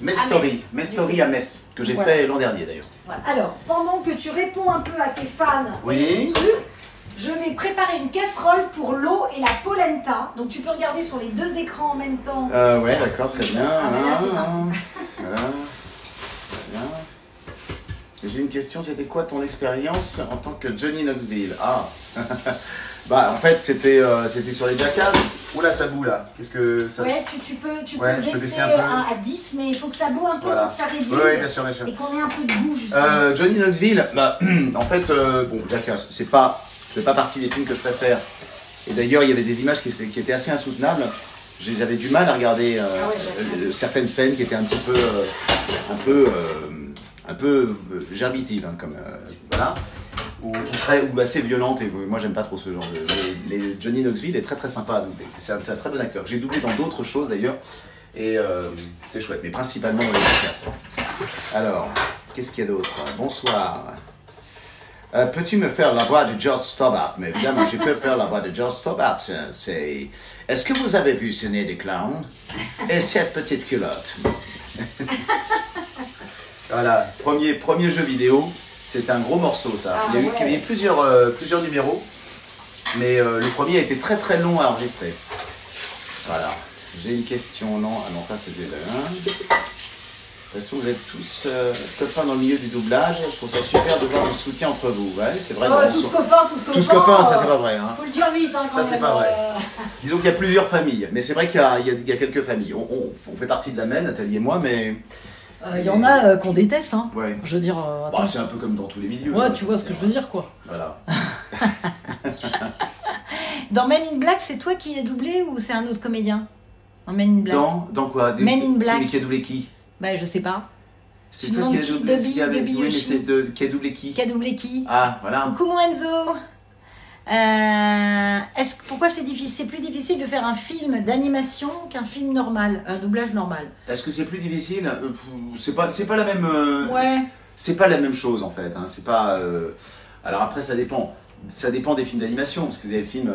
Mestory. Mestory à Metz, que j'ai Voilà. fait l'an dernier d'ailleurs. Alors, pendant que tu réponds un peu à tes fans, Oui. je vais préparer une casserole pour l'eau et la polenta. Donc tu peux regarder sur les deux écrans en même temps. Ouais, d'accord, très bien. Ah, mais là, c'est un- Voilà. Très bien. J'ai une question, c'était quoi ton expérience en tant que Johnny Knoxville? Ah bah en fait c'était sur les Jackass. Oula ça boue là. Qu'est-ce que ça... Ouais, tu peux Ouais, je peux baisser baisser un peu. à 10, mais il faut que ça boue un peu Voilà. pour que ça réduise Oui, bien sûr, bien sûr. et qu'on ait un peu de goût justement. Johnny Knoxville, bah, en fait, bon, Jackass, c'est pas partie des films que je préfère. Et d'ailleurs, il y avait des images qui étaient assez insoutenables. J'avais du mal à regarder Jackass. certaines scènes qui étaet un petit peu gerbitives, hein, comme voilà, ou assez violentes. Et moi, j'aime pas trop ce genre de. Les Johnny Knoxville est très très sympa à doubler. C'est un très bon acteur. J'ai doublé dans d'autres choses d'ailleurs, et c'est chouette, mais principalement dans les Jackass. Alors, qu'est-ce qu'il y a d'autre? Bonsoir. Peux-tu me faire la voix de George Stobart? Mais évidemment, je peux faire la voix de George Stobart. C'est... Est-ce que vous avez vu ce nez de clown? Et cette petite culotte? Voilà, premier jeu vidéo. C'est un gros morceau, ça. Ah, il y a ouais. eu plusieurs numéros, mais le premier a été très très long à enregistrer. Voilà. J'ai une question, non? Ah non, ça c'était le 1. De toute façon, vous êtes tous copains dans le milieu du doublage. Je trouve ça super de voir le soutien entre vous. Ouais, c'est vrai. Oh, tous copains. Tous copains, ça c'est pas vrai. Hein. Faut le dire vite, hein, quand Ça, c'est même, pas vrai. Disons qu'il y a plusieurs familles, mais c'est vrai qu'il y a quelques familles. On fait partie de la même, Nathalie et moi, mais Il y en a qu'on déteste, hein. ouais. Je veux dire, Bah, attends. c'est un peu comme dans tous les milieux. Ouais, hein, tu vois ce que je veux dire, quoi. Voilà. Dans Men in Black, c'est toi qui es doublé ou c'est un autre comédien? Dans Men in Black. Dans quoi? Men in Black. Mais qui a doublé qui? Bah, je sais pas. C'est Tu toi qui demandes as qui, doublé Dobby, qui avait Dobby joué, mais Yoshi. c'est qui a doublé qui? Qui a doublé qui? Ah, voilà. Coucou mon Enzo. Pourquoi c'est difficile? C'est plus difficile de faire un film d'animation qu'un film normal, un doublage normal. Est-ce que c'est plus difficile? C'est pas la même. Ouais. C'est pas la même chose en fait. Hein. C'est pas. Alors après, ça dépend. Ça dépend des films d'animation, parce que des films,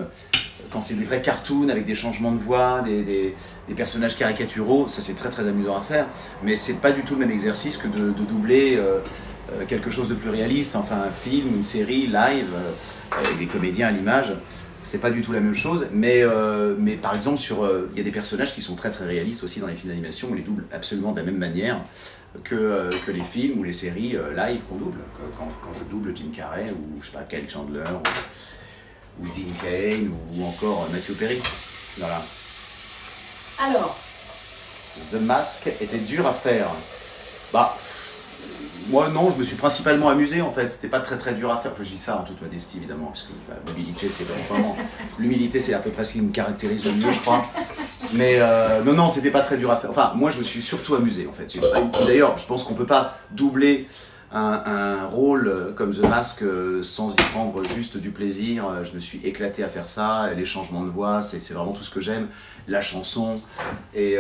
quand c'est des vrais cartoons avec des changements de voix, des personnages caricaturaux, ça c'est très très amusant à faire. Mais c'est pas du tout le même exercice que de doubler quelque chose de plus réaliste. Enfin, un film, une série live avec des comédiens à l'image. C'est pas du tout la même chose, mais par exemple, il y a des personnages qui sont très très réalistes aussi dans les films d'animation. On les double absolument de la même manière que les films ou les séries live qu'on double. Quand je double Jim Carrey ou je sais pas, Kyle Chandler ou Dean Cain ou encore Matthew Perry. Voilà. Alors, The Mask était dur à faire. Bah, moi non, je me suis principalement amusé en fait. C'était pas très très dur à faire. Enfin, je dis ça en toute modestie évidemment, parce que l'humilité c'est vraiment. L'humilité c'est à peu près ce qui me caractérise le mieux, je crois. Mais non, c'était pas très dur à faire. Enfin, moi je me suis surtout amusé en fait. D'ailleurs, je pense qu'on peut pas doubler un rôle comme The Mask sans y prendre juste du plaisir. Je me suis éclaté à faire ça. Les changements de voix, c'est vraiment tout ce que j'aime. La chanson. Et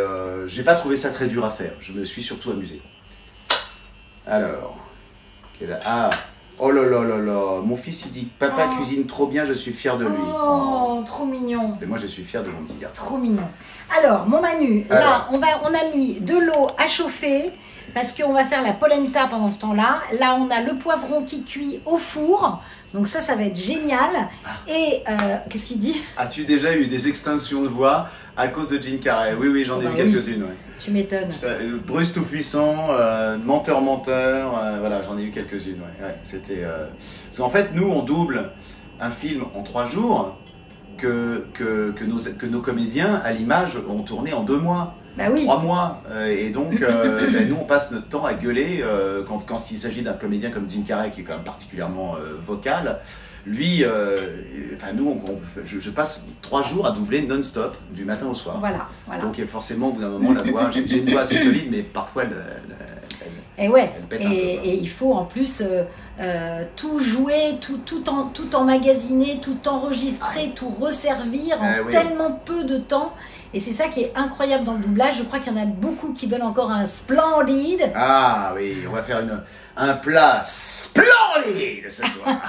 j'ai pas trouvé ça très dur à faire. Je me suis surtout amusé. Alors, oh là là là là, mon fils il dit papa cuisine trop bien, je suis fier de lui. oh, trop mignon. Et moi je suis fier de mon petit gars. Trop mignon. Alors, mon Manu, là, on a mis de l'eau à chauffer parce qu'on va faire la polenta pendant ce temps-là. Là, on a le poivron qui cuit au four. Donc ça va être génial. Et qu'est-ce qu'il dit? As-tu déjà eu des extinctions de voix à cause de Jim Carrey? Oui, oui, j'en ai vu quelques-unes. Ouais. Tu m'étonnes. Bruce Tout-Puissant, menteur, voilà, j'en ai eu quelques-unes. Ouais. Ouais, c'était. Parce qu'en fait, nous, on double un film en 3 jours que nos comédiens à l'image ont tourné en 2 mois. Bah oui. 3 mois. Et donc, nous, on passe notre temps à gueuler quand il s'agit d'un comédien comme Jim Carrey, qui est quand même particulièrement vocal. Lui, nous, je passe 3 jours à doubler non-stop, du matin au soir. Voilà. Donc, forcément, au bout d'un moment, la voix, j'ai une voix assez solide, mais parfois, et ouais, elle pète un peu. Et il faut en plus tout jouer, tout emmagasiner, tout enregistrer, tout resservir en tellement peu de temps. Et c'est ça qui est incroyable dans le doublage. Je crois qu'il y en a beaucoup qui veulent encore un splendide. Ah oui, on va faire un plat splendide ce soir.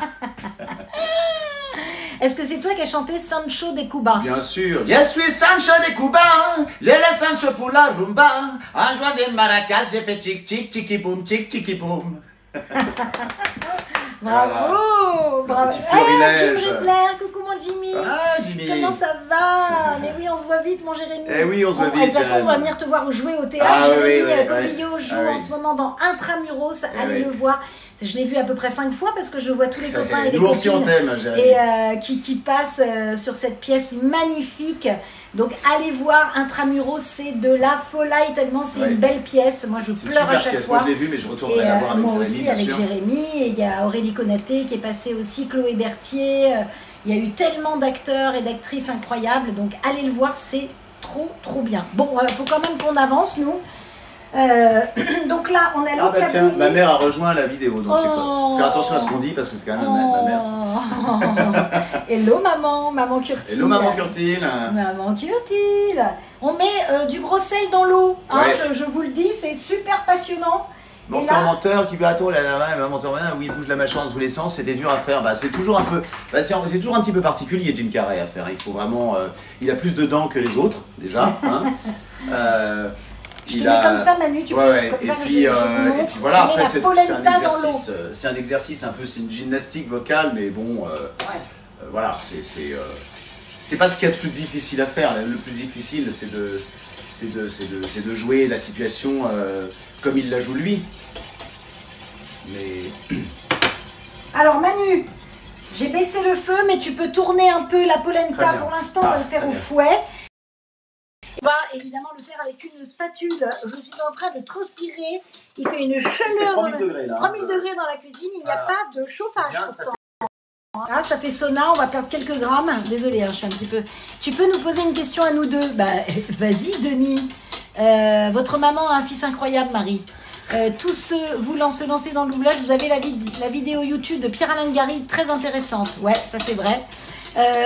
Est-ce que c'est toi qui as chanté Sancho de Cuba? Bien sûr. Je suis Sancho de Cuba, j'ai le Sancho pour la rumba. En jouant des maracas, j'ai fait chic chic chiki boum chic chiki boum. Bravo, bravo. Petit florilège. Jim Riddler, coucou mon Jimmy. Ah Jimmy. Comment ça va? Mais oui, on se voit vite mon Jérémy. Eh oui, on se voit vite. De toute façon, on va venir te voir jouer au théâtre. Jérémy Covillo joue en ce moment dans Intramuros. Allez le voir. Je l'ai vu à peu près 5 fois parce que je vois tous les copains et les copines qui passent sur cette pièce magnifique. Donc allez voir Intramuros, c'est de la folie tellement c'est une belle pièce. Moi je pleure à chaque fois. Moi je l'ai vu mais je retournerai la voir avec moi aussi avec Jérémy. Et il y a Aurélie Konaté qui est passée aussi, Chloé Berthier. Il y a eu tellement d'acteurs et d'actrices incroyables. Donc allez le voir, c'est trop bien. Bon, faut quand même qu'on avance nous. Donc là, on a l'eau qui tiens, ma mère a rejoint la vidéo, donc il faut faire attention à ce qu'on dit parce que c'est quand même ma mère. Hello maman Curtile. Hello maman Curtile. Maman Curtile. On met du gros sel dans l'eau, hein, je vous le dis, c'est super passionnant. Menteur qui menteur où il bouge la mâchoire dans tous les sens, c'était dur à faire. C'est toujours un peu, c'est toujours un petit peu particulier Jim Carrey à faire. Il faut vraiment, il a plus de dents que les autres déjà. Hein. Je te mets comme ça Manu, tu peux comme ça je vous montre. Et puis voilà, après c'est un exercice un peu, c'est une gymnastique vocale, mais bon, voilà, c'est pas ce qu'il y a de plus difficile à faire. Le plus difficile, c'est de jouer la situation comme il la joue lui. Mais alors Manu, j'ai baissé le feu, mais tu peux tourner un peu la polenta. Pour l'instant, on va le faire au fouet. On va évidemment le faire avec une spatule. Je suis en train de transpirer. Il fait une chaleur. 3000 degrés là. 3000 degrés dans la cuisine. Il n'y a pas de chauffage pourtant. Ah, ça fait sauna, on va perdre quelques grammes. Désolée, hein, je suis un petit peu... Tu peux nous poser une question à nous deux? Bah, vas-y, Denis. Votre maman a un fils incroyable, Marie. Tous ceux voulant se lancer dans le doublage, vous avez la vidéo YouTube de Pierre-Alain Gary, très intéressante. Ouais, ça c'est vrai.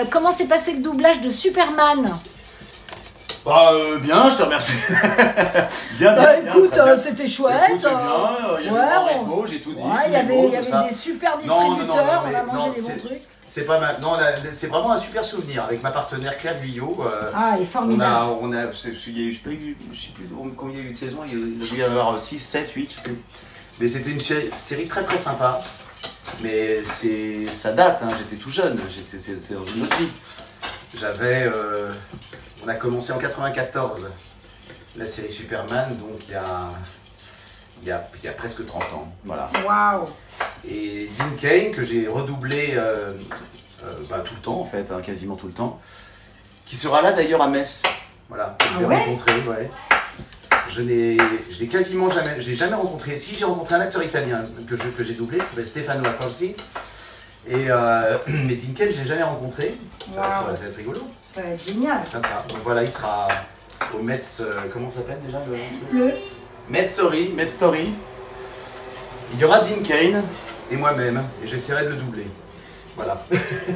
Comment s'est passé le doublage de Superman? Bah, bien, je te remercie. bien, écoute, très bien. c'était chouette. Écoute, c'est bien, il y avait des grands mots, j'ai tout dit. Ouais, il y avait des super distributeurs, on a mangé des bons trucs. C'est pas mal. Non, c'est vraiment un super souvenir avec ma partenaire Claire Guyot. Ah, elle est formidable. Je sais plus combien il y a eu de saisons, il doit y avoir 6, 7, 8, je sais plus. Mais c'était une série très très sympa. Mais ça date, hein, j'étais tout jeune, c'était dans une autre vie. On a commencé en 94 la série Superman, donc il y a presque 30 ans. Voilà. Waouh! Et Dean Cain, que j'ai redoublé tout le temps en fait, hein, quasiment tout le temps, qui sera là d'ailleurs à Metz. Voilà, je l'ai rencontré, ouais. Je l'ai quasiment jamais, je l'ai jamais rencontré. Si, j'ai rencontré un acteur italien que j'ai doublé, qui s'appelle Stefano Accorsi. Mais Dean Cain, je l'ai jamais rencontré. Ça va être rigolo. Ça va être génial. Sympa. Donc voilà, il sera au Metz, comment ça s'appelle déjà Le Metz Story. Il y aura Dean Cain et moi-même, et j'essaierai de le doubler. Voilà.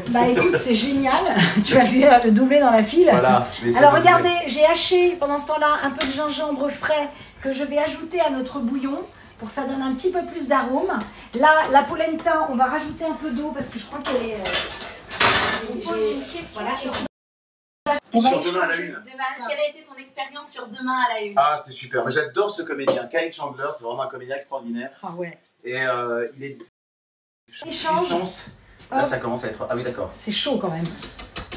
Bah écoute, c'est génial. Tu vas le doubler dans la file. Voilà, je vais essayer. Alors de regardez, doubler. j'ai haché pendant ce temps-là un peu de gingembre frais que je vais ajouter à notre bouillon pour que ça donne un petit peu plus d'arôme. Là, la polenta, on va rajouter un peu d'eau parce que je crois qu'elle est... On pose une question sur Sur Demain à la Une. Demain. Quelle a été ton expérience sur Demain à la Une? Ah, c'était super. Mais j'adore ce comédien. Kyle Chandler, c'est vraiment un comédien extraordinaire. Ah ouais. Et il est... Échange. Puissance. Là, ça commence à être... Ah oui, d'accord. C'est chaud quand même.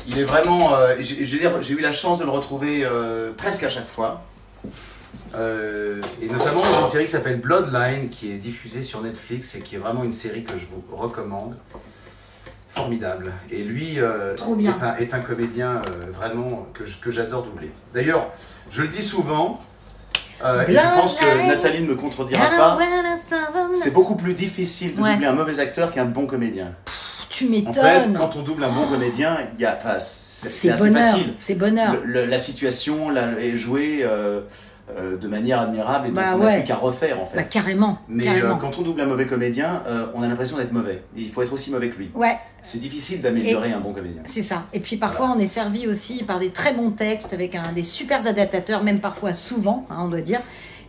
Il est vraiment... j'ai eu la chance de le retrouver presque à chaque fois. Et notamment dans une série qui s'appelle Bloodline, qui est diffusée sur Netflix et qui est vraiment une série que je vous recommande. Formidable. Et lui est un comédien vraiment que j'adore doubler. D'ailleurs, je le dis souvent, et je pense que Nathalie ne me contredira pas, c'est beaucoup plus difficile de doubler un mauvais acteur qu'un bon comédien. Tu m'étonnes. En fait, quand on double un bon comédien, c'est assez facile. C'est bonheur. La situation est jouée de manière admirable et donc on n'a plus qu'à refaire en fait. Bah, carrément. Mais carrément. quand on double un mauvais comédien, on a l'impression d'être mauvais. Et il faut être aussi mauvais que lui. Ouais. C'est difficile d'améliorer un bon comédien. C'est ça. Et puis parfois on est servi aussi par des très bons textes avec des super adaptateurs, même parfois souvent, hein, on doit dire.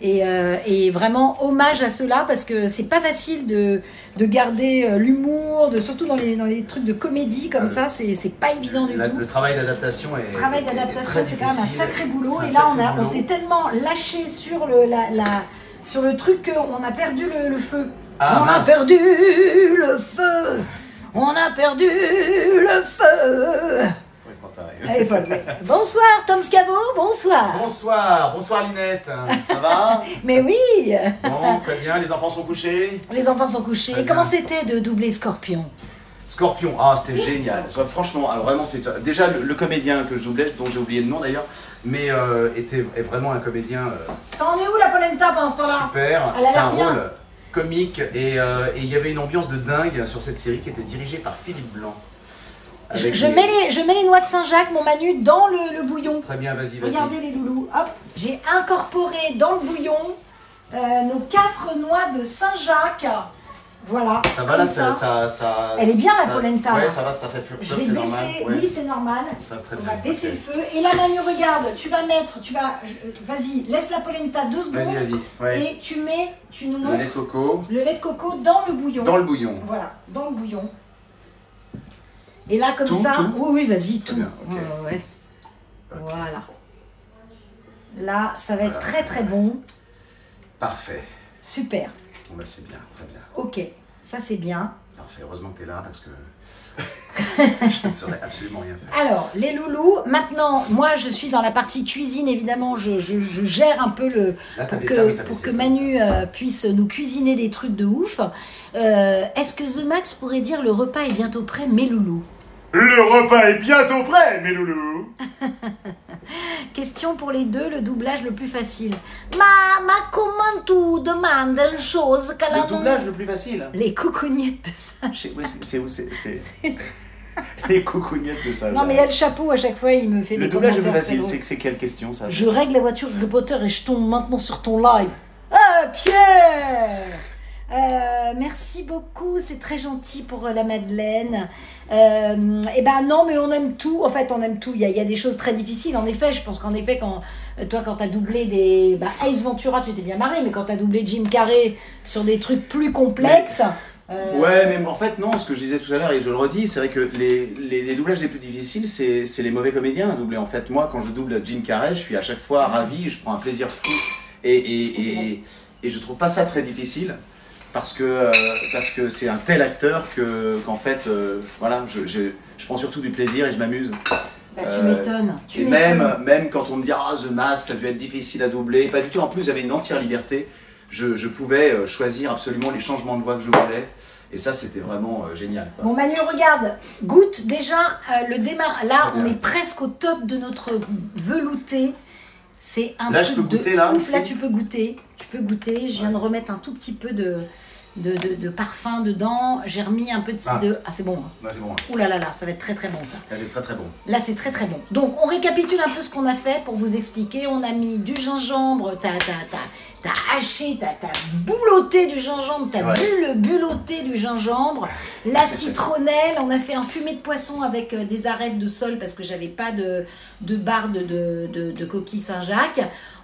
Et vraiment hommage à cela parce que c'est pas facile de garder l'humour, surtout dans les trucs de comédie comme ça, c'est pas évident du tout. Le travail d'adaptation est. Le travail d'adaptation, c'est quand même un sacré boulot. Et Et là, on s'est tellement lâché sur le truc qu'on a perdu le feu. Ah, On a perdu le feu. On a perdu le feu. Allez, folle, ouais. Bonsoir Tom Scavo, bonsoir. Bonsoir Linette, ça va? Mais oui. Bon, très bien, les enfants sont couchés? Les enfants sont couchés. Très Comment bien. c'était de doubler Scorpion? Scorpion, ah c'était génial. Franchement, alors vraiment c'est déjà le comédien que je doublais, dont j'ai oublié le nom d'ailleurs, mais est vraiment un comédien Ça en est où la polenta pendant ce temps-là? super. Elle a C'est l'air un bien. rôle comique et il y avait une ambiance de dingue sur cette série qui était dirigée par Philippe Blanc. Je mets les noix de Saint-Jacques, mon Manu, dans le bouillon. Très bien, vas-y. Regardez les loulous. Hop, j'ai incorporé dans le bouillon nos 4 noix de Saint-Jacques. Voilà. Ça va là, comme ça. Elle est bien la polenta. Ouais, là. ça va, ça fait flop, Je vais c'est normal. baisser. Ouais. Oui, c'est normal. Très On bien. va baisser Ok. le feu. Et là, Manu, regarde, vas-y, laisse la polenta 2 secondes. Vas-y. Ouais. Et tu nous Le montres lait de coco le lait de coco dans le bouillon. dans le bouillon. Voilà, dans le bouillon. Et là, comme Tout, ça, tout oui, vas-y, Très tout. bien, ok. Ouais. Ok. Voilà. Là, ça va être Voilà. très très bon. Parfait. Super. Bon bah c'est bien, très bien. Ok, ça c'est bien. Parfait, heureusement que tu es là parce que je ne saurais absolument rien faire. Alors, les loulous, maintenant, moi je suis dans la partie cuisine, évidemment, je gère un peu Là, t'as pour desservi ta que vaisselle. Manu puisse nous cuisiner des trucs de ouf. Est-ce que The Max pourrait dire le repas est bientôt prêt, mes loulous? Le repas est bientôt prêt, mes loulous. Question pour les deux, le doublage le plus facile. Ma comment tu demandes une chose qu'à Le doublage le plus facile. Les coucougnettes de ça. Oui, c'est les coucougnettes de ça. Non, mais il y a le chapeau, à chaque fois, il me fait Le des doublage le commentaires. plus facile, très drôles. c'est quelle question ça? Je règle la voiture Harry Potter et je tombe maintenant sur ton live. Ah, Pierre merci beaucoup, c'est très gentil pour la Madeleine. Eh ben non, mais on aime tout. En fait, on aime tout. Il y a des choses très difficiles. En effet, je pense qu'en effet, quand toi, quand t'as doublé des Ace Ventura, tu t'es bien marré, mais quand t'as doublé Jim Carrey sur des trucs plus complexes. Ouais, mais en fait, non, ce que je disais tout à l'heure, et je le redis, c'est vrai que les doublages les plus difficiles, c'est les mauvais comédiens à doubler. En fait, moi, quand je double Jim Carrey, je suis à chaque fois ravi, je prends un plaisir fou. Et je trouve pas ça très difficile, parce que c'est un tel acteur qu'en fait, voilà, je prends surtout du plaisir et je m'amuse. Bah, tu m'étonnes. Et même quand on me dit « Ah, The Mask, ça a dû être difficile à doubler », pas du tout. En plus, j'avais une entière liberté. Je pouvais choisir absolument les changements de voix que je voulais. Et ça, c'était vraiment génial. Bon, Manu, regarde, goûte déjà le démarrage. Là, on est presque au top de notre velouté. C'est un là, truc je peux goûter, de là, ouf. Là, ici. tu peux goûter. Tu peux goûter. Je viens de remettre un tout petit peu de parfum dedans. J'ai remis un peu de cidre. Ah, c'est bon. Ouais, c'est bon. Ouh là là là, ça va être très très bon ça. Là, c'est très très bon. Là, c'est très très bon. Donc, on récapitule un peu ce qu'on a fait pour vous expliquer. On a mis du gingembre, t'as haché, t'as boulotté du gingembre, t'as bulotté du gingembre, la citronnelle, on a fait un fumé de poisson avec des arêtes de sol parce que j'avais pas de barre de coquille Saint-Jacques.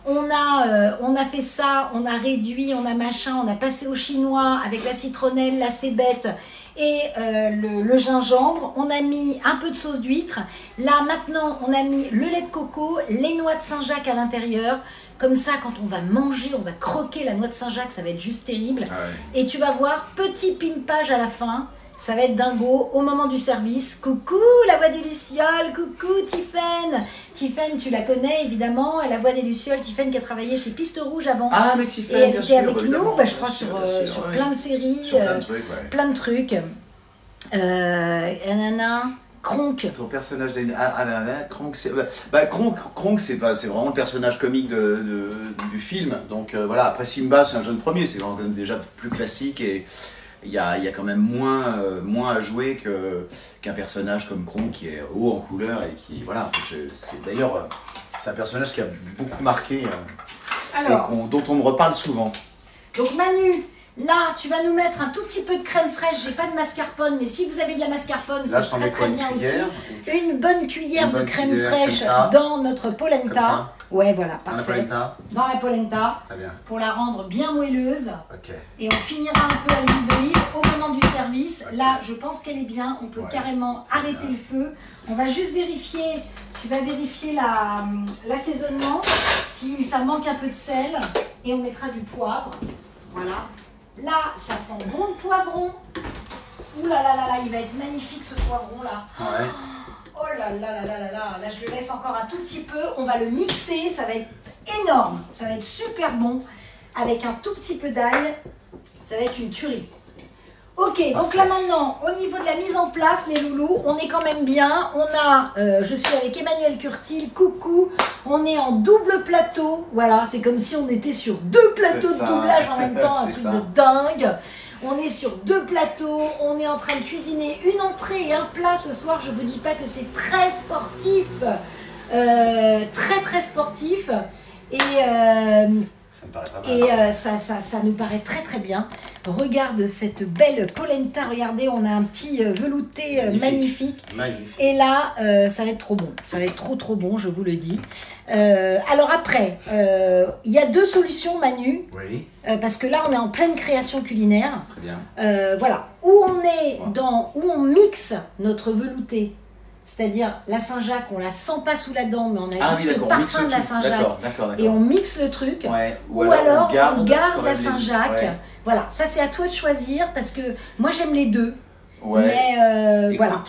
On a fait ça, on a réduit, on a machin, on a passé au chinois avec la citronnelle, la cébette et le gingembre. On a mis un peu de sauce d'huître. Là, maintenant, on a mis le lait de coco, les noix de Saint-Jacques à l'intérieur. Comme ça, quand on va manger, on va croquer la noix de Saint-Jacques, ça va être juste terrible. Ah ouais. Et tu vas voir, petit pimpage à la fin. Ça va être dingo au moment du service. Coucou la voix des Lucioles, coucou Tiffaine. Tiffaine, tu la connais évidemment, la voix des Lucioles. Tiffaine qui a travaillé chez Piste Rouge avant. Ah, mais et Tiffany, elle bien était sûr, avec évidemment, nous, bah, je bien crois, sûr, sur bien sûr, ouais. plein de séries. Sur plein de trucs, ouais. Plein de trucs. Nanana. Kronk. Ton personnage Kronk, Kronk, c'est vraiment le personnage comique du film. Donc voilà, après Simba, c'est un jeune premier, c'est quand même déjà plus classique et il y a quand même moins à jouer qu'un personnage comme Kronk qui est haut en couleur et qui, voilà, c'est d'ailleurs, c'est un personnage qui a beaucoup marqué Alors, et dont on me reparle souvent. donc Manu, là, tu vas nous mettre un tout petit peu de crème fraîche. J'ai pas de mascarpone, mais si vous avez de la mascarpone, Là, c'est je t'en très mets très quoi, une bien cuillère aussi. Une bonne cuillère Une de bonne crème cuillère, fraîche comme ça. dans notre Comme polenta. ça. Ouais, voilà, Dans la parfait. polenta. Dans la polenta, Très bien. pour la rendre bien moelleuse. Ok. Et on finira un peu à l'huile d'olive au moment du service. Ok. Là, je pense qu'elle est bien. On peut Ouais. carrément arrêter le feu. On va juste vérifier. Tu vas vérifier l'assaisonnement. Si ça manque un peu de sel. Et on mettra du poivre. Voilà. Là, ça sent bon le poivron. Ouh là là là là, il va être magnifique ce poivron là. Ouais. Oh là là là là là là. Là, je le laisse encore un tout petit peu. On va le mixer. Ça va être énorme. Ça va être super bon. Avec un tout petit peu d'ail. Ça va être une tuerie. Ok, donc là maintenant, au niveau de la mise en place, les loulous, on est quand même bien. On a, je suis avec Emmanuel Curtil, coucou. On est en double plateau. Voilà, c'est comme si on était sur deux plateaux C'est de ça. doublage en même temps, un C'est truc ça. de dingue. On est sur deux plateaux, on est en train de cuisiner une entrée et un plat ce soir. Je vous dis pas que c'est très sportif, très très sportif. Et Ça me paraît pas mal. ça nous paraît très très bien. Regarde cette belle polenta, regardez, on a un petit velouté magnifique. Magnifique. Et là, ça va être trop bon. Ça va être trop trop bon, je vous le dis. Alors après, il y a deux solutions, Manu. Oui, Parce que là, on est en pleine création culinaire. très bien. Voilà, où on est où on mixe notre velouté. C'est-à-dire la Saint-Jacques, on la sent pas sous la dent, mais on a Ah juste oui, le d'accord. parfum de la Saint-Jacques. D'accord. Et on mixe le truc. Ouais. Ou alors on garde quand la même Saint-Jacques. Ouais. Voilà, ça c'est à toi de choisir parce que moi j'aime les deux. Ouais. Mais Écoute, voilà.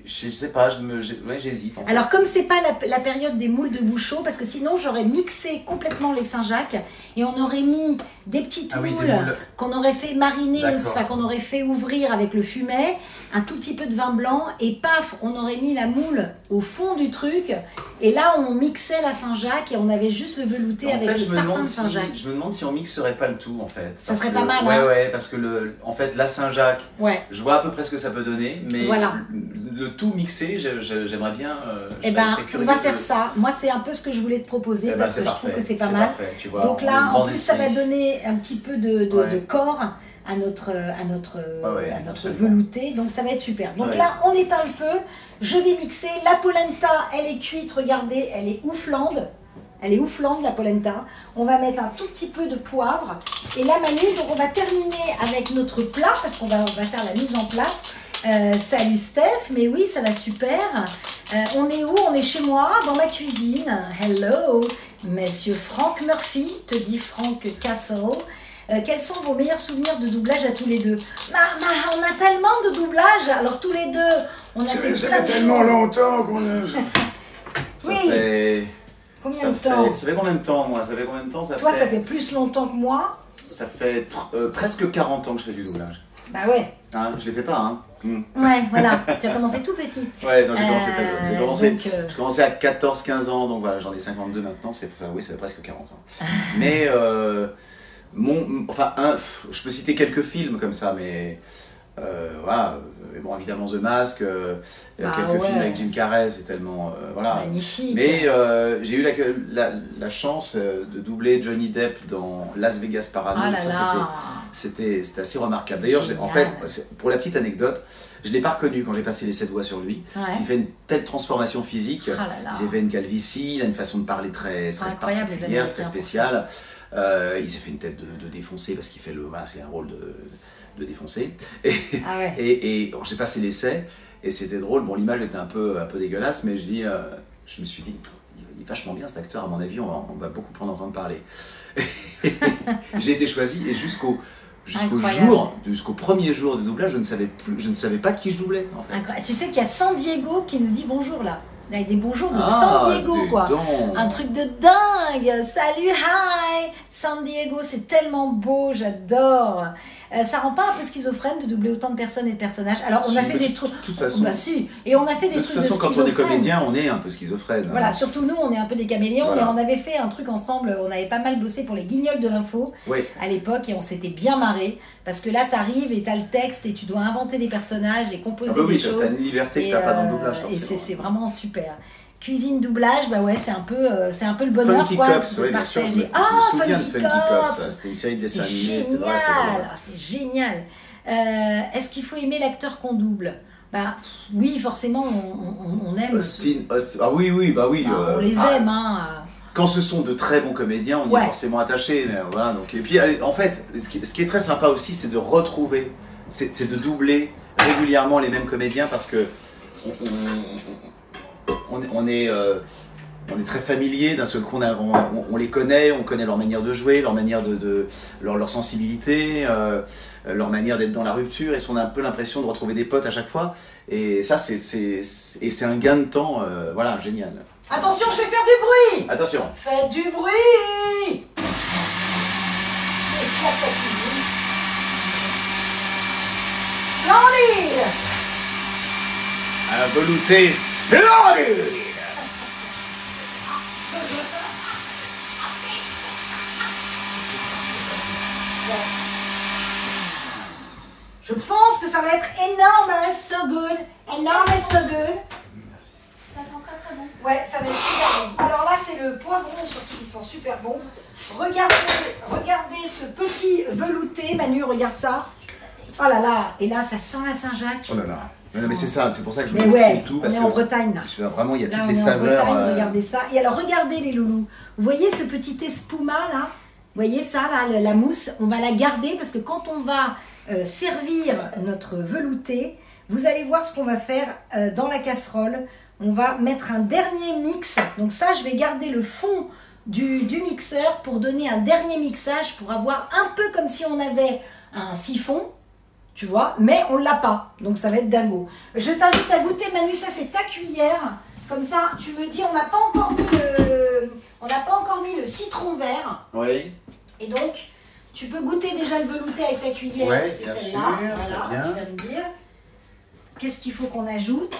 je sais pas, ouais, j'hésite. En fait. Alors comme c'est pas la période des moules de bouchon, parce que sinon j'aurais mixé complètement les Saint-Jacques et on aurait mis des petites des moules moules. qu'on aurait fait mariner, D'accord. enfin qu'on aurait fait ouvrir avec le fumet, un tout petit peu de vin blanc et paf, on aurait mis la moule au fond du truc et là on mixait la Saint-Jacques et on avait juste le velouté En avec fait, le parfum de Saint-Jacques. je me demande si on mixerait pas le tout en fait. Ça Parce serait que- pas mal, Ouais, hein. ouais, parce que en fait, la Saint-Jacques, Ouais. je vois à peu près ce que ça peut donner, mais Voilà. le tout mixé, j'aimerais bien. Eh je ben, serais on curieux va de- faire ça. Moi, c'est un peu ce que je voulais te proposer Eh ben, parce c'est que je parfait, trouve que c'est pas mal. parfait, tu vois, Donc on est là, grands en plus, ça va esprits. donner un petit peu de Ouais. corps à notre ouais, absolument. velouté. Donc ça va être super. Donc Ouais. là, on éteint le feu. Je vais mixer. La polenta, elle est cuite. Regardez, elle est ouflande. Elle est ouflande, la polenta. On va mettre un tout petit peu de poivre. Et là, Manu, donc on va terminer avec notre plat parce qu'on va faire la mise en place. Salut Steph, mais oui, ça va super. On est où? On est chez moi, dans ma cuisine. Hello, Monsieur Frank Murphy, te dit Frank Castle. Quels sont vos meilleurs souvenirs de doublage à tous les deux? On a tellement de doublages, alors tous les deux, on a fait Ça plein fait de tellement choses. longtemps qu'on a... Ça Oui. fait. Combien de temps? Ça fait combien de temps, moi? Ça fait combien de temps? Toi, ça fait plus longtemps que moi. Ça fait presque 40 ans que je fais du doublage. Bah ouais, Hein, je les fais pas, hein. ouais, voilà. Tu as commencé tout petit. Ouais, non, j'ai commencé très jeune. Donc, J'ai commencé à 14-15 ans, donc voilà, j'en ai 52 maintenant, oui, ça fait presque 40 ans. Mais, je peux citer quelques films comme ça, mais voilà, bon, évidemment The Mask, quelques films avec Jim Carrey, c'est tellement, voilà. magnifique. Mais j'ai eu la chance de doubler Johnny Depp dans Las Vegas Parano. Ah là Ça, là. c'était assez remarquable. D'ailleurs, en Génial. fait, pour la petite anecdote, je ne l'ai pas reconnu quand j'ai passé les 7 voix sur lui. Ouais. Il fait une telle transformation physique. Ah là là. Il avait une calvitie, il a une façon de parler très incroyables, les particulière, Américains, très pour spéciale. Il s'est fait une tête de défoncé parce qu'il fait voilà, c'est un rôle de défoncé. Ah ouais. Et j'ai passé l'essai et c'était drôle. Bon, l'image était un peu dégueulasse, mais je me suis dit, il est vachement bien cet acteur. À mon avis, on va beaucoup en entendre parler. J'ai été choisi et jusqu'au premier jour de doublage, je ne savais pas qui je doublais en fait. Incroyable. Tu sais qu'il y a San Diego qui nous dit bonjour là. Il y a des bonjours de Ah, San Diego dis quoi. donc. Un truc de dingue. Salut, hi. San Diego, c'est tellement beau, j'adore. Ça rend pas un peu schizophrène de doubler autant de personnes et de personnages? Alors on Si, a fait mais des de trucs. toute façon, Bah si. Et on a fait des de trucs toute façon, de quand on est schizophrène. comédien, on est un peu schizophrène. Voilà, surtout nous, on est un peu des caméléons, Voilà. mais on avait fait un truc ensemble, on avait pas mal bossé pour les Guignols de l'info Oui. à l'époque et on s'était bien marré parce que là, t'arrives et t'as le texte et tu dois inventer des personnages et composer Ah bah oui, des choses. t'as une liberté que t'as pas dans le doublage. Et forcément. c'est vraiment super. Cuisine, doublage, bah ouais, c'est un peu le bonheur Funky quoi, Cops, de oui, bien sûr. Je partager. me souviens de Funky Funky Cops. Cops. C'était une série de dessins C'était animés. C'était génial. drôle. Ah, c'était génial. Est-ce qu'il faut aimer l'acteur qu'on double? Bah oui, forcément, on aime. Ah oui, bah oui. Bah, on les aime, hein. Quand ce sont de très bons comédiens, on y Ouais. est forcément attaché. Mais voilà, donc, et puis, en fait, ce qui est très sympa aussi, c'est de retrouver, c'est de doubler régulièrement les mêmes comédiens parce que on est très familier. D'un seul coup, on les connaît, on connaît leur manière de jouer, leur manière leur sensibilité, leur manière d'être dans la rupture. Et on a un peu l'impression de retrouver des potes à chaque fois. Et ça, c'est un gain de temps, voilà, génial. Attention, je vais faire du bruit. Attention. Faites du bruit. Éclate ta cuisine. Splendide. Un velouté splendide. Je pense que ça va être énorme, so good. Énorme, so good. Ça sent très très bon. Ouais, ça va être super bon. Alors là, c'est le poivron surtout qui sent super bon. Regardez ce petit velouté. Manu, regarde ça. Oh là là. Et là, ça sent la Saint-Jacques. Oh là là. Non, mais c'est ça, c'est pour ça que je Mais vous ouais, dis tout. on Parce est que en Bretagne là. vraiment, il y a Là, toutes on les est en saveurs. Bretagne, regardez ça. Et alors, regardez les loulous. Vous voyez ce petit espuma là? Vous voyez ça là, la mousse? On va la garder parce que quand on va servir notre velouté, vous allez voir ce qu'on va faire dans la casserole. On va mettre un dernier mix. Donc ça, je vais garder le fond du mixeur pour donner un dernier mixage, pour avoir un peu comme si on avait un siphon. tu vois, mais on l'a pas, donc ça va être dingo. Je t'invite à goûter, Manu, ça c'est ta cuillère, comme ça tu me dis, on n'a pas encore mis le citron vert, Oui. et donc tu peux goûter déjà le velouté avec ta cuillère, Ouais, c'est bien celle-là, sûr, voilà, très bien. tu vas me dire. Qu'est-ce qu'il faut qu'on ajoute?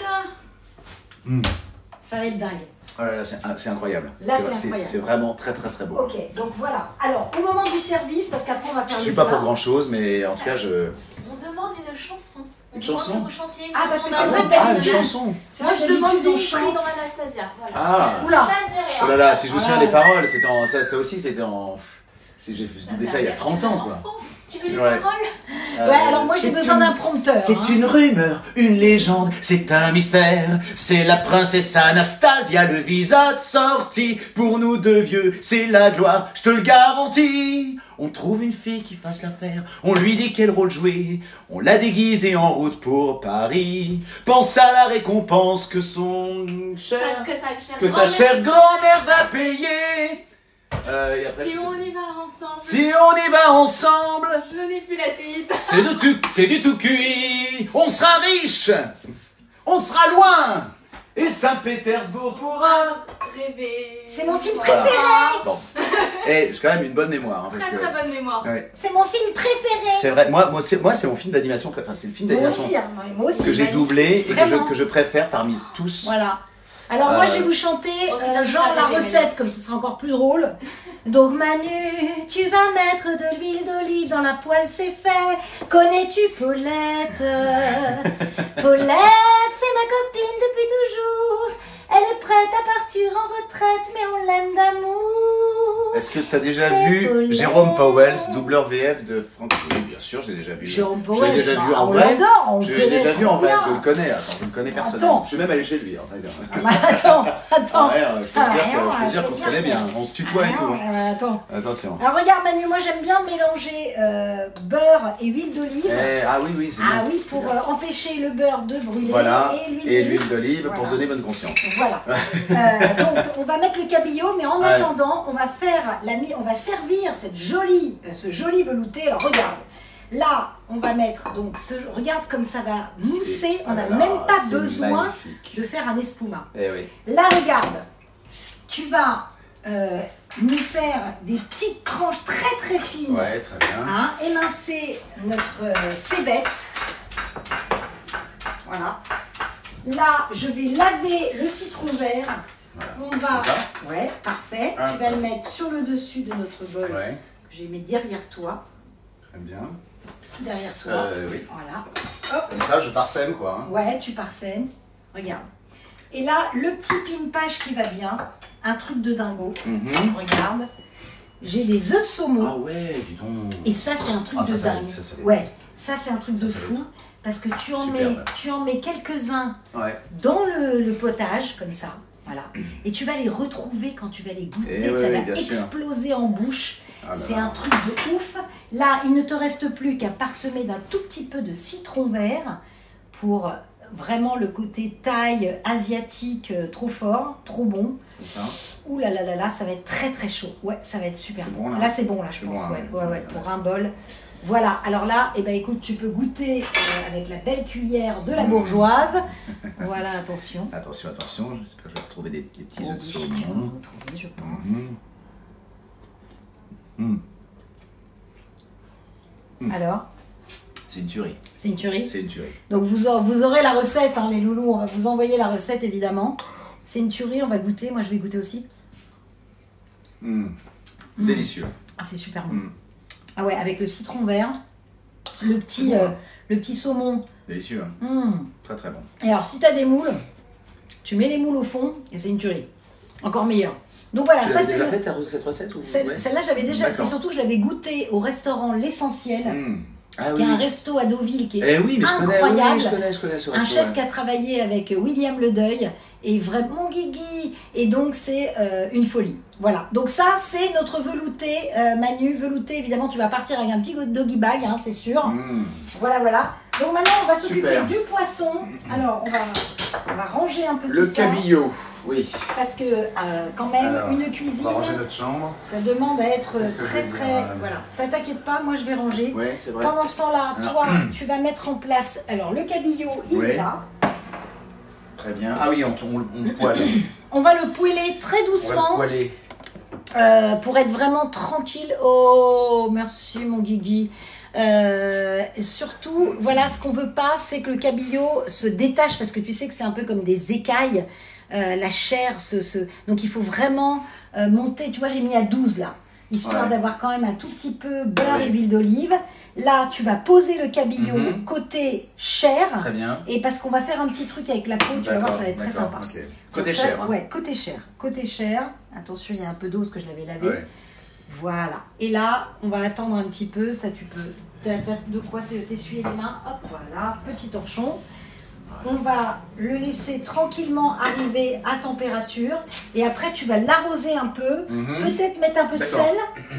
Ça va être dingue. Oh là là, c'est incroyable. Là, c'est incroyable. C'est vraiment très très très beau. Ok, donc voilà. Alors, au moment du service, parce qu'après on va faire Je le suis pas plat. pour grand chose, mais en tout cas, je. On demande une chanson. Une chanson? Vous chantiez une Ah, parce que chanson c'est d'un vrai, groupe t'as Ah, dit- une personnel. chanson. C'est Moi, vrai je que demande d'habitude, on Dimitri chante. dans Anastasia. Voilà. Ah. Oula. Ça a duré. Oh là là, si je me souviens Ah. des paroles, c'était en. Ça aussi, c'était en. J'ai fait ça il y a 30 ans, quoi. Tu veux les Ouais. paroles? Ouais, alors moi j'ai C'est besoin une- d'un prompteur. C'est hein. une rumeur, une légende, c'est un mystère. C'est la princesse Anastasia, le visage sorti. Pour nous deux vieux, c'est la gloire, je te le garantis. On trouve une fille qui fasse l'affaire, on lui dit quel rôle jouer. On l'a déguisée en route pour Paris. Pense à la récompense que son cher, que sa chère grand-mère va payer. Et après, Si on y va ensemble, si on y va ensemble, je n'ai plus la suite. c'est du tout cuit. On sera riche, on sera loin, et Saint-Pétersbourg pourra. Rêver. C'est mon film Voilà. préféré. Bon, et j'ai quand même une bonne mémoire. Hein, parce Très que, très bonne mémoire. ouais, C'est mon film préféré. c'est vrai. Moi, c'est mon film d'animation préféré. Enfin, c'est le film Moi d'animation aussi, hein. Moi aussi. que j'ai Magnifique. doublé et Vraiment. que je préfère parmi tous. Voilà. Alors moi je vais vous chanter Oh, tu viens de genre faire la rêver, recette, comme ce sera encore plus drôle. Donc Manu, tu vas mettre de l'huile d'olive dans la poêle, c'est fait. Connais-tu Paulette? Paulette, c'est ma copine depuis toujours. Elle est prête à partir en retraite, mais on l'aime d'amour. Est-ce que tu as déjà C'est vu Paulette. Jérôme Powell, doubleur VF de Franck? Oui, bien sûr, je l'ai déjà vu. Jérôme Je l'ai Powell, déjà vu bah, en on vrai. l'adore, on Je le l'ai connaît déjà vu en trop vrai. bien. Je le connais. Attends, je le connais personnellement. Attends. Je suis même allé chez lui. En fait. Attends. Ouais, je peux te dire qu'on se connaît bien. On se tutoie et tout. Attends. Attention. Alors regarde Manu, moi j'aime bien mélanger beurre et huile d'olive. Ah oui, c'est Ah bien. oui, pour empêcher le beurre de brûler Voilà, et et l'huile d'olive pour Voilà. se donner bonne conscience. Voilà. Donc on va mettre le cabillaud, mais en Ouais. attendant, on va servir ce joli velouté. Alors regarde, là on va mettre donc regarde comme ça va mousser. On n'a Ah là même là, pas c'est besoin magnifique. de faire un espuma. Eh oui. Là regarde, tu vas nous faire des petites tranches très très fines. Ouais, très bien. Hein, émincer notre cébette. Voilà. Là, je vais laver le citron vert. Voilà. On va. C'est ça Ouais, parfait. Ah, tu vas le parfait. mettre sur le dessus de notre bol Ouais, que j'ai mis derrière toi. très bien. Derrière toi. Oui. Voilà. Comme ça, je parsème quoi. Hein. Ouais, tu parsèmes. Regarde. Et là, le petit pimpage qui va bien. Un truc de dingo. Regarde. J'ai des œufs de saumon. Ah ouais, dis donc. Et ça, c'est un truc Ah, de ça, dingue. ça, Ouais, ça, c'est un truc de ça va fou. Parce que tu en Superbe. mets quelques-uns Ouais. dans le potage, comme ça. Voilà. Et tu vas les retrouver quand tu vas les goûter. Eh Ça oui, va bien sûr. exploser en bouche. Ah là C'est là. un truc de ouf. Là, il ne te reste plus qu'à parsemer d'un tout petit peu de citron vert pour vraiment le côté taille asiatique trop fort, trop bon. C'est ça. Ouh là là là là, ça va être très très chaud. Ouais, ça va être super C'est bon. bon, là C'est bon là, je C'est pense. bon, là. Ouais, pour un bol. Voilà, alors là, eh ben, écoute, tu peux goûter avec la belle cuillère de la bourgeoise. Voilà, attention. Attention, j'espère que je vais retrouver des petits Oh œufs de oui, tu vas saumon. retrouver, je pense. Alors, C'est une tuerie. c'est une tuerie. C'est une tuerie. Donc vous aurez la recette, hein, les loulous, on va vous envoyer la recette évidemment. C'est une tuerie, on va goûter, moi je vais goûter aussi. Délicieux. Ah c'est super bon. Mm. Ah ouais, avec le citron vert, le petit saumon. Délicieux. Hein. Mm. Très très bon. Et alors si tu as des moules, tu mets les moules au fond et c'est une tuerie. Encore meilleur. Donc voilà, Tu ça l'avais c'est déjà le- fait cette recette ou... Ouais. celle-là je l'avais déjà, c'est D'accord. surtout que je l'avais goûté au restaurant L'Essentiel, Ah qui oui. est un resto à Deauville qui est Eh oui, mais je connais, incroyable. oui, je connais ce un resto, chef ouais. qui a travaillé avec William Ledeuil et vraiment Guigui, et donc c'est une folie. Voilà, donc ça c'est notre velouté, Manu, velouté, évidemment tu vas partir avec un petit doggy bag, hein, c'est sûr. Mm. Voilà, voilà. Donc maintenant, on va s'occuper Super. du poisson. Alors, on va ranger un peu Le tout ça. cabillaud, oui. Parce que quand même, Alors, une On cuisine, va ranger notre chambre. ça demande à être Qu'est-ce que je très vais très... dire, Voilà, t'inquiète pas, moi je vais ranger. Oui, c'est vrai. Pendant ce temps-là, Alors. toi, tu vas mettre en place... Alors, le cabillaud, il Ouais. est là. Très bien. Ah oui, on poêle. On va le poêler très On va le doucement poêler. pour être vraiment tranquille. Oh, merci mon Guigui. Et surtout, voilà, ce qu'on veut pas, c'est que le cabillaud se détache parce que tu sais que c'est un peu comme des écailles. La chair, donc il faut vraiment monter. Tu vois, j'ai mis à 12 là, histoire Ouais. d'avoir quand même un tout petit peu beurre Oui. et huile d'olive. Là, tu vas poser le cabillaud Mhm. côté chair. Très bien. Et parce qu'on va faire un petit truc avec la peau, tu vas voir, ça va être très D'accord, sympa. ok. Côté Donc ça, cher. Hein. Ouais, côté chair. Côté chair. Attention, il y a un peu d'eau parce que je l'avais lavé. Ouais. Voilà. Et là, on va attendre un petit peu. Ça, tu peux. T'as de quoi t'essuyer les mains. Hop, voilà. Petit torchon. On va le laisser tranquillement arriver à température. Et après, tu vas l'arroser un peu. Mhm. Peut-être mettre un peu de D'accord.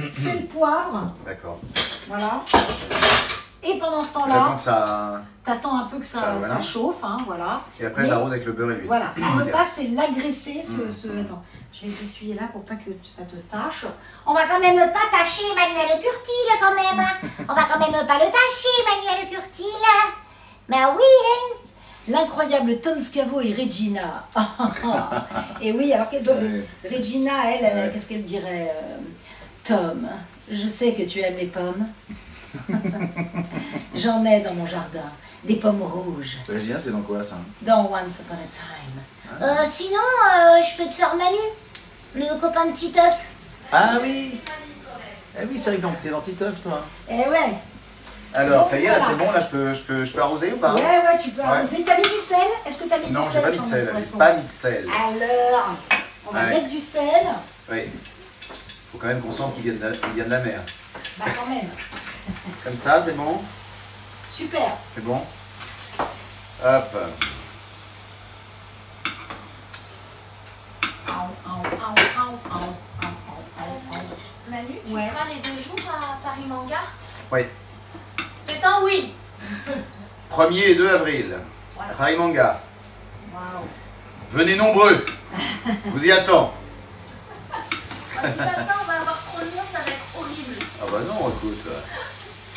sel. Sel, poivre. D'accord. Voilà. Et pendant ce J'attends temps-là, que ça. t'attends un peu que ça, Voilà. ça chauffe. Hein, voilà. Et après, Mais- j'arrose avec le beurre et l'huile. Voilà, ce qu'on ne veut Ok. pas, c'est l'agresser. Attends, je vais t'essuyer là pour pas que ça te tâche. On va quand même pas tâcher Emmanuel Curtil quand même. On va quand même pas le tâcher Emmanuel Curtil. Ben oui, hein. L'incroyable Tom Scavo et Regina. Et oui, alors qu'est-ce que Regina, elle, qu'est-ce qu'elle dirait Tom, je sais que tu aimes les pommes. J'en ai dans mon jardin. Des pommes rouges. Regina, c'est dans quoi ça? Dans Once Upon a Time. Sinon, je peux te faire Manu, le copain de Titeuf. Ah oui. Ah oui, c'est vrai que t'es dans Titeuf, toi. Eh ouais. Alors, Bon, ça y est, là, voilà. c'est bon, là, je peux arroser ou pas? Ouais, tu peux arroser. T'as mis du sel? Est-ce que t'as mis Non, du j'ai sel pas mis sur de notre sel. poisson J'ai pas mis de sel. Alors, on va Ouais. mettre du sel. Oui. Faut quand même qu'on sente qu'il vient de la mer. Bah quand même. Comme ça, c'est bon? Super. C'est bon? Hop. Manu, tu Ouais. seras les 2 jours à Paris Manga? Oui. C'est un oui. 1er et 2 avril. À Paris Manga. Waouh. Venez nombreux. Vous y attend. On dit pas ça, on va avoir trop de monde, ça va être horrible. Ah bah non, écoute.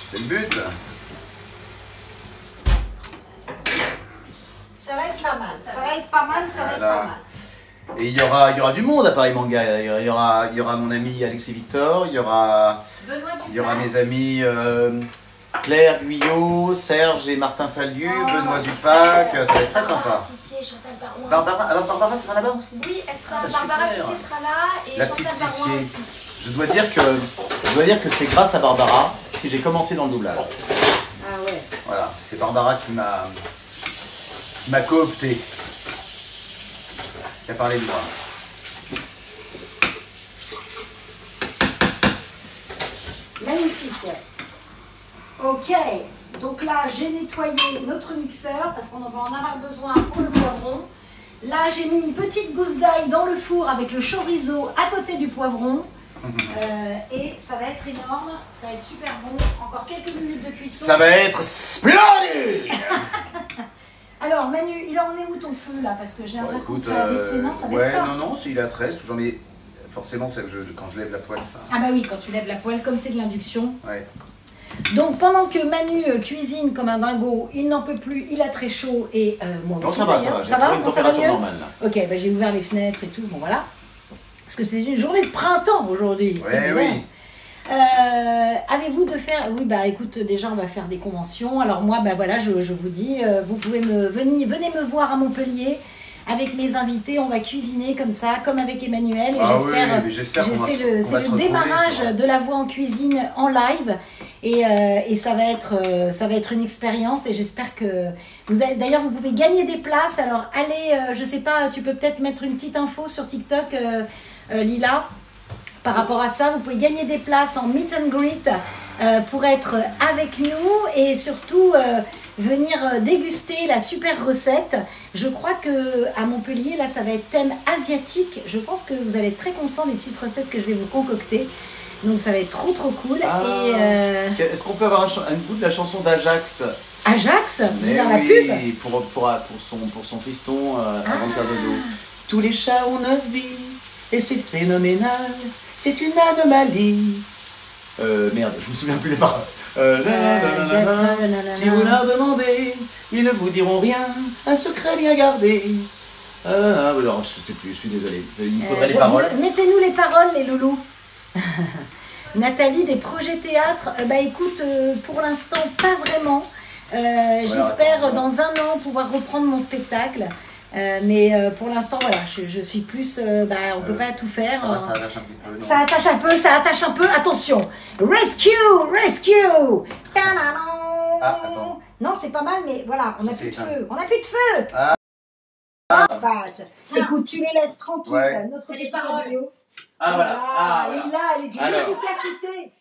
C'est le but. Ça va être pas mal. Ça va être pas mal, ça va être Voilà. pas mal. Et il y aura du monde à Paris Manga. Il y aura mon ami Alexis Victor, il y aura mes amis Claire Guyot, Serge et Martin Fallu, Benoît Dupac. Ça va être très sympa. Tissier, Chantal Barouin. Barbara sera là-bas aussi? Oui, elle sera, Ah, Barbara super. Tissier sera là et La Chantal petite Barouin Tissier. aussi. Je dois dire que c'est grâce à Barbara que j'ai commencé dans le doublage. Ah ouais. Voilà, c'est Barbara qui m'a coopté. Qui a parlé de moi. Magnifique. Ok. Donc là, j'ai nettoyé notre mixeur parce qu'on va en avoir besoin pour le poivron. Là, j'ai mis une petite gousse d'ail dans le four avec le chorizo à côté du poivron. Et ça va être énorme, ça va être super bon. Encore quelques minutes de cuisson. Ça va être splendide. Alors Manu, il en est où ton feu là? Parce que j'ai Bon, l'impression écoute, que ça a baissé, non? Ça baisse ouais, pas. non, si, il est à 13, toujours, mais forcément, c'est quand je lève la poêle, ça. Ah bah oui, quand tu lèves la poêle, comme c'est de l'induction. Ouais. Donc pendant que Manu cuisine comme un dingo, il n'en peut plus, il a très chaud et moi Non, aussi ça va, d'ailleurs. j'ai trouvé une Bon, ça va température mieux. normale, là. Ok, bah, j'ai ouvert les fenêtres et tout, bon voilà. Parce que c'est une journée de printemps aujourd'hui. Ouais, oui. Avez-vous de faire... Oui, bah écoute, déjà on va faire des conventions. Alors moi, bah voilà, je vous dis, vous pouvez venez me voir à Montpellier avec mes invités. On va cuisiner comme ça, comme avec Emmanuel. Et Ah oui, mais j'espère qu'on va c'est se le retrouver démarrage sur- de la voix en cuisine en live. Et ça va être une expérience. Et j'espère que vous avez... D'ailleurs, vous pouvez gagner des places. Alors allez, je sais pas, tu peux peut-être mettre une petite info sur TikTok, Lila. Par rapport à ça, vous pouvez gagner des places en meet and greet pour être avec nous et surtout venir déguster la super recette. Je crois que à Montpellier, là, ça va être thème asiatique. Je pense que vous allez être très contents des petites recettes que je vais vous concocter. Donc ça va être trop cool. Ah. Et Est-ce qu'on peut avoir un bout de la chanson d'Ajax? Ajax, Mais dans la oui, pub. pour son fiston avant de faire dodo. Tous les chats ont 9 vies, et c'est phénoménal, c'est une anomalie. Merde, je me souviens plus des paroles. Si vous leur demandez, ils ne vous diront rien, un secret bien gardé. Alors, je sais plus, je suis désolé. Il me faudrait les paroles. Mettez-nous les paroles, les loulous. Nathalie, des projets théâtre, bah écoute, pour l'instant, pas vraiment. J'espère attends, dans un an pouvoir reprendre mon spectacle. Mais pour l'instant, voilà, je suis plus. On peut pas tout faire. Ça attache un petit peu. Non. Ça attache un peu, ça attache un peu. Attention, rescue, rescue. Ah, attends. Non, c'est pas mal, mais voilà, on n'a Si, plus de c'est feu. On n'a plus de feu. Écoute, tu les laisses tranquilles. Ouais. Notre C'est les petit paroles. cabriot. Ah, voilà. Ah, Elle voilà. est là, elle est d'une Alors. efficacité.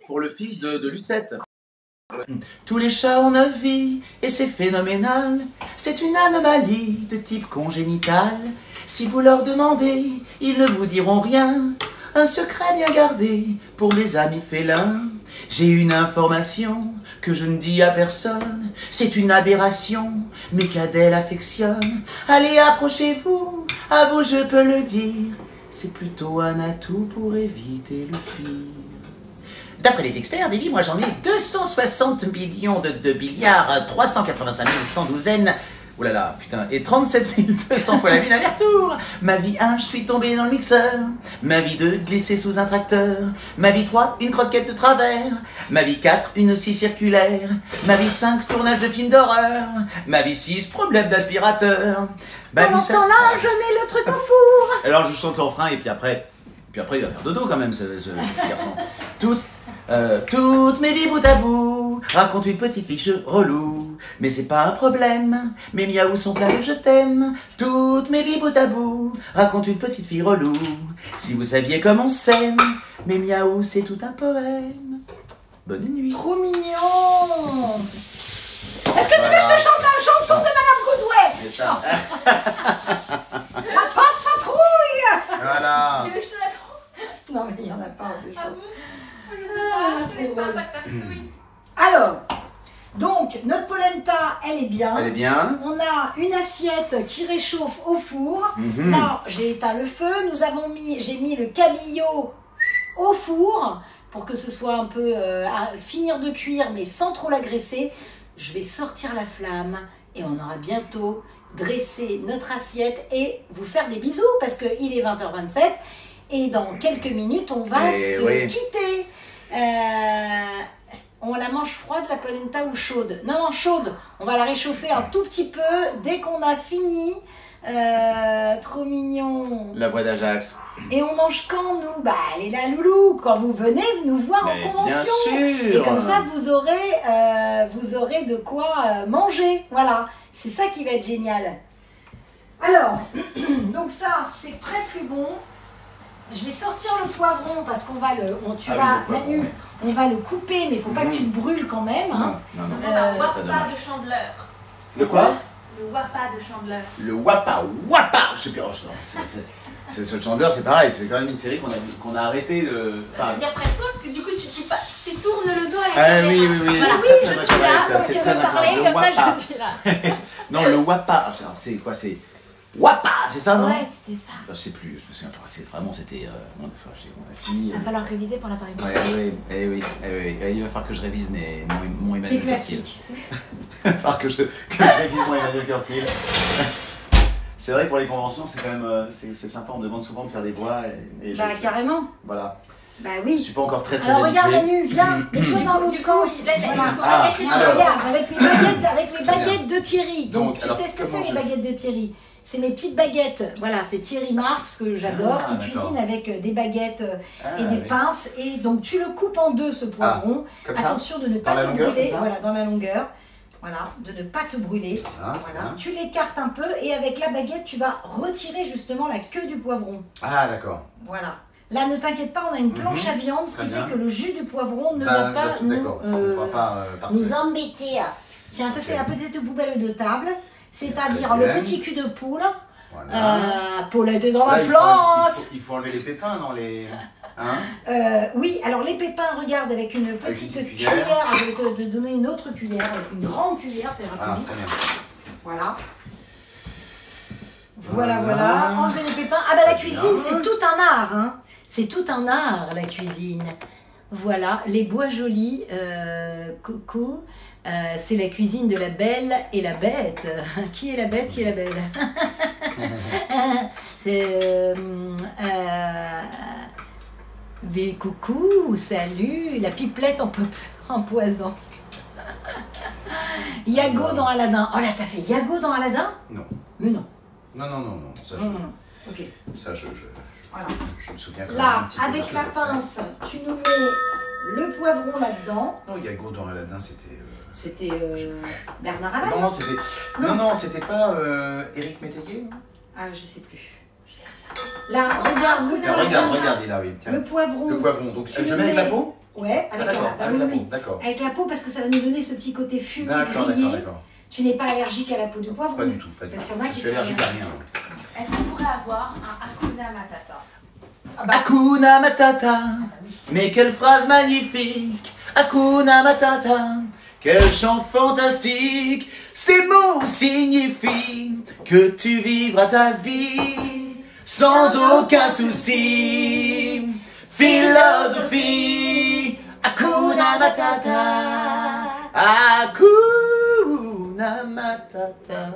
Pour le fils de Lucette. Tous les chats ont 9 vies, et c'est phénoménal. C'est une anomalie de type congénital. Si vous leur demandez, ils ne vous diront rien. Un secret bien gardé pour mes amis félins. J'ai une information que je ne dis à personne. C'est une aberration, mes cadets l'affectionnent. Allez, approchez-vous, à vous je peux le dire. C'est plutôt un atout pour éviter le pire. D'après les experts, Davy, moi j'en ai 260 millions de billards, 385 100 douzaines, oh là là, putain, et 37 200 fois la lune aller-retour. Ma vie 1, je suis tombé dans le mixeur. Ma vie 2, glissé sous un tracteur. Ma vie 3, une croquette de travers. Ma vie 4, une scie circulaire. Ma vie 5, tournage de film d'horreur. Ma vie 6, problème d'aspirateur. Ma Pendant vie ce 7, temps-là, je mets le truc au four. alors je chante le refrain et puis après il va faire dodo quand même ce petit garçon. Toutes mes vies bout à bout racontent une petite fiche relou. Mais c'est pas un problème, mes miaou sont pleins de je t'aime. Toutes mes vies bout à bout racontent une petite fille relou. Si vous saviez comme on s'aime, mes miaou c'est tout un poème. Bonne nuit. Trop mignon. Est-ce que tu veux que je te chante la chanson de Madame Goodway? C'est ça. La patrouille. Voilà. Tu veux que je te la trouve? Non, mais il n'y en a pas en plus. Ah bon? Je sais pas, je connais pas patrouille. Alors, donc, notre polenta, elle est bien. Elle est bien. On a une assiette qui réchauffe au four. Mhm. Là, j'ai éteint le feu. J'ai mis le cabillaud au four pour que ce soit un peu à finir de cuire, mais sans trop l'agresser. Je vais sortir la flamme et on aura bientôt dressé notre assiette et vous faire des bisous parce qu'il est 20h27 et dans quelques minutes, on va se quitter. On la mange froide, la polenta, ou chaude? Non, non, chaude. On va la réchauffer un tout petit peu dès qu'on a fini. Trop mignon. La voix d'Ajax. Et on mange quand, nous? Bah, elle est là, loulou. Quand vous venez nous voir Mais en convention. bien sûr. Et comme ça, vous aurez de quoi manger. Voilà. C'est ça qui va être génial. Alors, donc ça, c'est presque bon. Je vais sortir le poivron parce qu'on va Manu, on va le couper, mais il ne faut pas que tu le brûles quand même. Hein. Non. On a ça serait Wapa dommage. de Chandeleur. Le quoi? Le Wapa de Chandeleur. Le Wapa. Je sais plus. C'est ce Chandler, c'est pareil. C'est quand même une série qu'on a arrêté de. Enfin, Viens près de toi parce que du coup tu tournes le dos à la ah caméra. oui. Voilà, c'est oui, très, je très suis là, naturel, donc c'est tu très veux parler, naturel. comme Le ça Wapa. je suis là. Non, le Wapa. Alors, c'est quoi? C'est Wapa, c'est ça, non? Ouais, c'était ça. Je sais plus, je me souviens pas. C'est vraiment, c'était. On a fini. Il va falloir réviser pour l'appareil. Oui. Il va falloir que je révise mon C'est Emmanuel Curtil. classique. Il va falloir que je révise mon Emmanuel Curtil. C'est vrai que pour les conventions, c'est quand même c'est sympa. On me demande souvent de faire des voix. Et Bah, carrément. Voilà. Bah Je oui. suis pas encore très Alors regarde habitué. Manu, viens, mets-toi dans l'autre Du coup, sens. là, il Voilà. faut Ah, gâcher Viens, alors. regarde, avec les baguettes de Thierry. Donc, tu alors, sais ce que c'est comment les je- baguettes de Thierry? C'est mes petites baguettes. Voilà, c'est Thierry Marx que j'adore, Ah, qui d'accord. cuisine avec des baguettes et des oui. pinces. Et donc tu le coupes en deux ce poivron. Comme ça. Attention de ne Dans pas la te longueur, brûler. comme ça Voilà, dans la longueur. Voilà, de ne pas te brûler. Ah, Voilà. bien. Tu l'écartes un peu et avec la baguette, tu vas retirer justement la queue du poivron. Ah, d'accord. Voilà. Là, ne t'inquiète pas, on a une planche à viande, ce Très qui bien. fait que le jus du poivron ne Va- va pas va- D'accord. On ne pourra pas partir. nous embêter. Tiens, ça c'est la petite poubelle de table, c'est-à-dire Très le bien. petit cul de poule. Voilà. Paulette est dans Là, la il faut- planche. il faut enlever les pépins dans les. Oui, alors les pépins, regarde, avec une petite cuillère. Je vais te donner une autre cuillère, avec une grande cuillère, c'est rapide. Très bien. Voilà. Voilà. Enlever les pépins. Ah bah la cuisine, c'est tout un art. Hein. C'est tout un art, la cuisine. Voilà, les bois jolis, Coco. C'est la cuisine de la belle et la bête. Qui est la bête, qui est la belle? C'est... Mais coucou, salut, la pipelette en poisance. Yago dans Aladdin. Oh là, t'as fait Yago dans Aladdin? Non. Mais non. Non. Ça, Ok. Ça, Voilà. je me souviens quand Là, même un petit peu de avec ce que la j'ai fait. pince, tu nous mets le poivron là-dedans. Non, Yago dans Aladdin, c'était... C'était Bernard Arnault. Non, c'était pas Éric Métayer. Ah, je sais plus. Là, regarde le poivron. Regarde, il est là, oui. Tiens. Le poivron. Le poivron. Donc, Tu je le mets avec mets- la peau? Ouais, avec la peau. D'accord. Avec la peau, parce que ça va nous donner ce petit côté fumé, D'accord. grillé. Tu n'es pas allergique à la peau du poivron. Pas du tout. Parce qu'il y en a Je qui suis sont allergique à rien. Est-ce qu'on pourrait avoir un Hakuna Matata? Ah bah, Hakuna Matata, mais quelle phrase magnifique! Hakuna Matata, quel chant fantastique! Ces mots signifient que tu vivras ta vie sans aucun souci. Philosophie, Hakuna Matata, Hakuna Matata.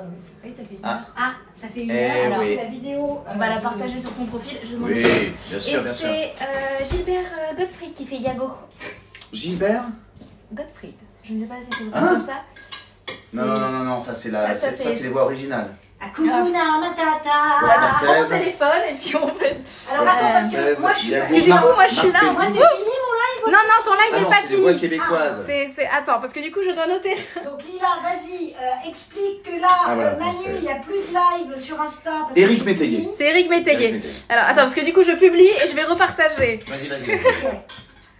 Oui, ça fait une Ah. heure. Ah, ça fait une Eh heure. Alors, oui. la vidéo. On va la de- partager sur ton profil. Je m'en Oui, occupe. bien sûr, Et bien sûr. c'est Gilbert Gottfried qui fait Yago. Gilbert? Gottfried. Je ne sais pas si c'est Hein comme ça. Non, ça c'est Ça, c'est les voix originales. Hakuna Matata. On va Ah, prendre mon 16. téléphone et puis on fait. Alors attends, parce que 16, moi je suis. il y a Parce que du coup, moi je suis là. Moi c'est fini mon live aussi. Non, ton live Ah n'est non, pas c'est les voix fini. québécoises. Attends, parce que du coup, je dois noter. Donc Lila, vas-y, explique que là, Ah, voilà, Manu, c'est- il n'y a plus de live sur Insta. Parce que Éric c'est Métayer. fini. C'est Éric Métayer. Métayer. Alors, attends, parce que du coup, je publie et je vais repartager. Vas-y. Ok.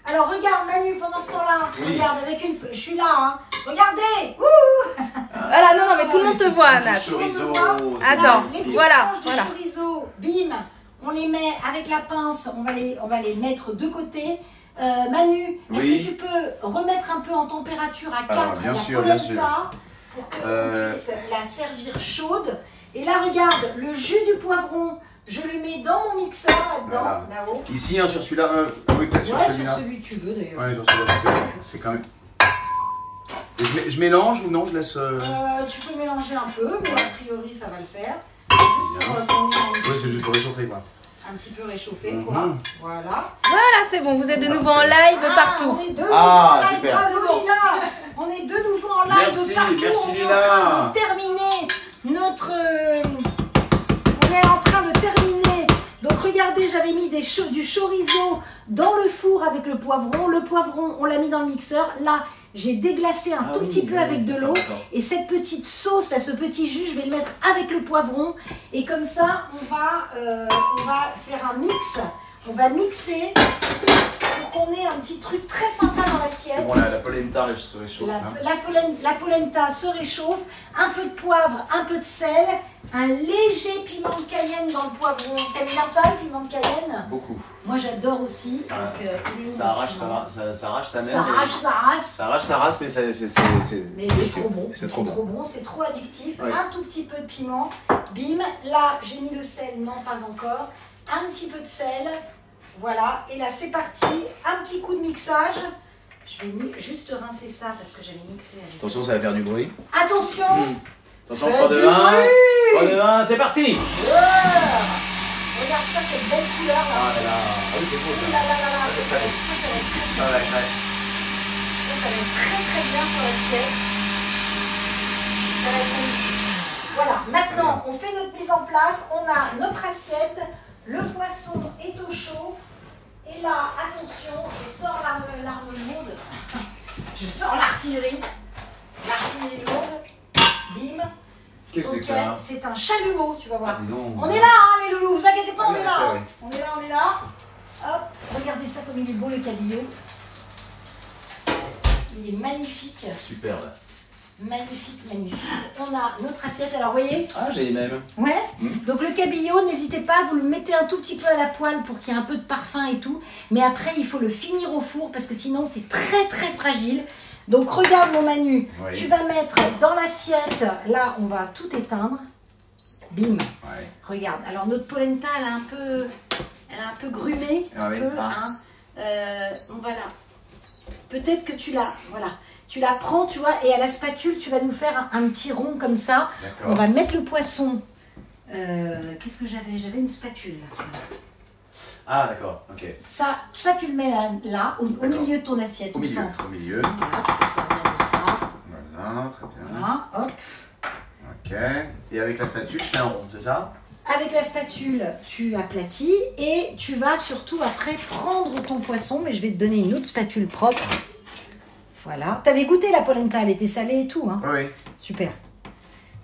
Alors regarde Manu pendant ce temps-là. Oui. Regarde avec une. Je suis là, hein. Regardez. Ouh. Voilà, non, mais tout le monde te voit, Nat. Chorizo. Attends, Là, les petites voilà. tranches de chorizo, bim. On les met avec la pince. On va les mettre de côté. Manu, est-ce Oui. que tu peux remettre un peu en température à 4 Alors, bien la sûr, polenta bien sûr. pour qu'on puisse la servir chaude. Et là, regarde, le jus du poivron, je le mets dans mon mixeur là-dedans, Voilà. là-haut. Ici, sur celui-là. Oui, peut-être sur Ouais, sur celui-là. celui que tu veux d'ailleurs. Ouais, sur celui-là. C'est quand même. Et je mélange ou non? Je laisse. Tu peux mélanger un peu, mais a priori ça va le faire. Juste pour qu'on ait Oui, c'est juste pour réchauffer quoi. un petit peu réchauffé, Mhm. quoi. Voilà. Voilà, c'est bon, vous êtes de nouveau en live partout. On est de nouveau Ah, en live, super. bravo, Lila. On est de nouveau en live Merci, partout. merci, on est Lila. en train de terminer notre. On est en train de terminer. Donc regardez, j'avais mis du chorizo dans le four avec le poivron. Le poivron, on l'a mis dans le mixeur. Là, j'ai déglacé un tout petit peu avec de l'eau. Et cette petite sauce, là, ce petit jus, je vais le mettre avec le poivron. Et comme ça, on va faire un mix. On va mixer pour qu'on ait un petit truc très sympa dans l'assiette. C'est bon, la polenta se réchauffe. hein. La polenta se réchauffe, un peu de poivre, un peu de sel, un léger piment de Cayenne dans le poivron. T'aimes bien ça, le piment de Cayenne? Beaucoup. Moi j'adore aussi. Ça- donc, il est où, Ça mon arrache, piment ça arrache sa mère. Ça arrache, ça arrache. Ça arrache sa race, mais c'est Mais c'est délicieux. trop bon. C'est trop bon. bon, c'est trop addictif. Ouais. Un tout petit peu de piment. Bim. Là, j'ai mis le sel, non pas encore. Un petit peu de sel. Voilà. Et là, c'est parti. Un petit coup de mixage. Je vais juste rincer ça parce que j'avais mixé avec. Attention, ça va faire du bruit. Attention. Attention, Fais 3, 2, du 1. bruit. 3, 2, 1, c'est parti. Ouais. Regarde ça, cette belle couleur là. Ah là là. Ah oui, c'est beau Ouh ça. là là là là. Ça, Ça va être très bien. Ah ouais, ouais. Ça va être très très bien sur l'assiette. Ça va être magnifique. Voilà, maintenant on fait notre mise en place. On a notre assiette. Le poisson est au chaud. Et là, attention, je sors l'arme lourde. Je sors l'artillerie. L'artillerie lourde. Bim. Qu'est-ce que c'est Ok, que ça? c'est un chalumeau, tu vas voir. Ah, dis donc. On est là, hein, les loulous, vous inquiétez pas, on est là. Ah, Hein. ouais. On est là, on est là. Hop, regardez ça comme il est beau le cabillaud. Il est magnifique. Superbe. Magnifique, magnifique. On a notre assiette. Alors, vous voyez? Ah, j'ai les mêmes. Ouais. Donc, le cabillaud, n'hésitez pas, vous le mettez un tout petit peu à la poêle pour qu'il y ait un peu de parfum et tout. Mais après, il faut le finir au four parce que sinon, c'est très, très fragile. Donc, regarde mon Manu. Oui. Tu vas mettre dans l'assiette, là, on va tout éteindre. Bim. Ouais. Regarde. Alors, notre polenta, elle a un peu grumé. Ah oui. Hein. On va là. Peut-être que tu l'as. Voilà. Tu la prends, tu vois, et à la spatule, tu vas nous faire un petit rond comme ça. On va mettre le poisson. Qu'est-ce que j'avais? J'avais une spatule. Là. Ah, d'accord, ok. Ça, tu le mets là, au milieu de ton assiette, au centre. Au milieu. Voilà, tu peux servir de ça. Voilà, très bien. Voilà, hop. Ok. Et avec la spatule, je fais un rond, c'est ça? Avec la spatule, tu aplatis et tu vas surtout après prendre ton poisson, mais je vais te donner une autre spatule propre. Voilà. Tu avais goûté la polenta, elle était salée et tout. Hein. Oui. Super.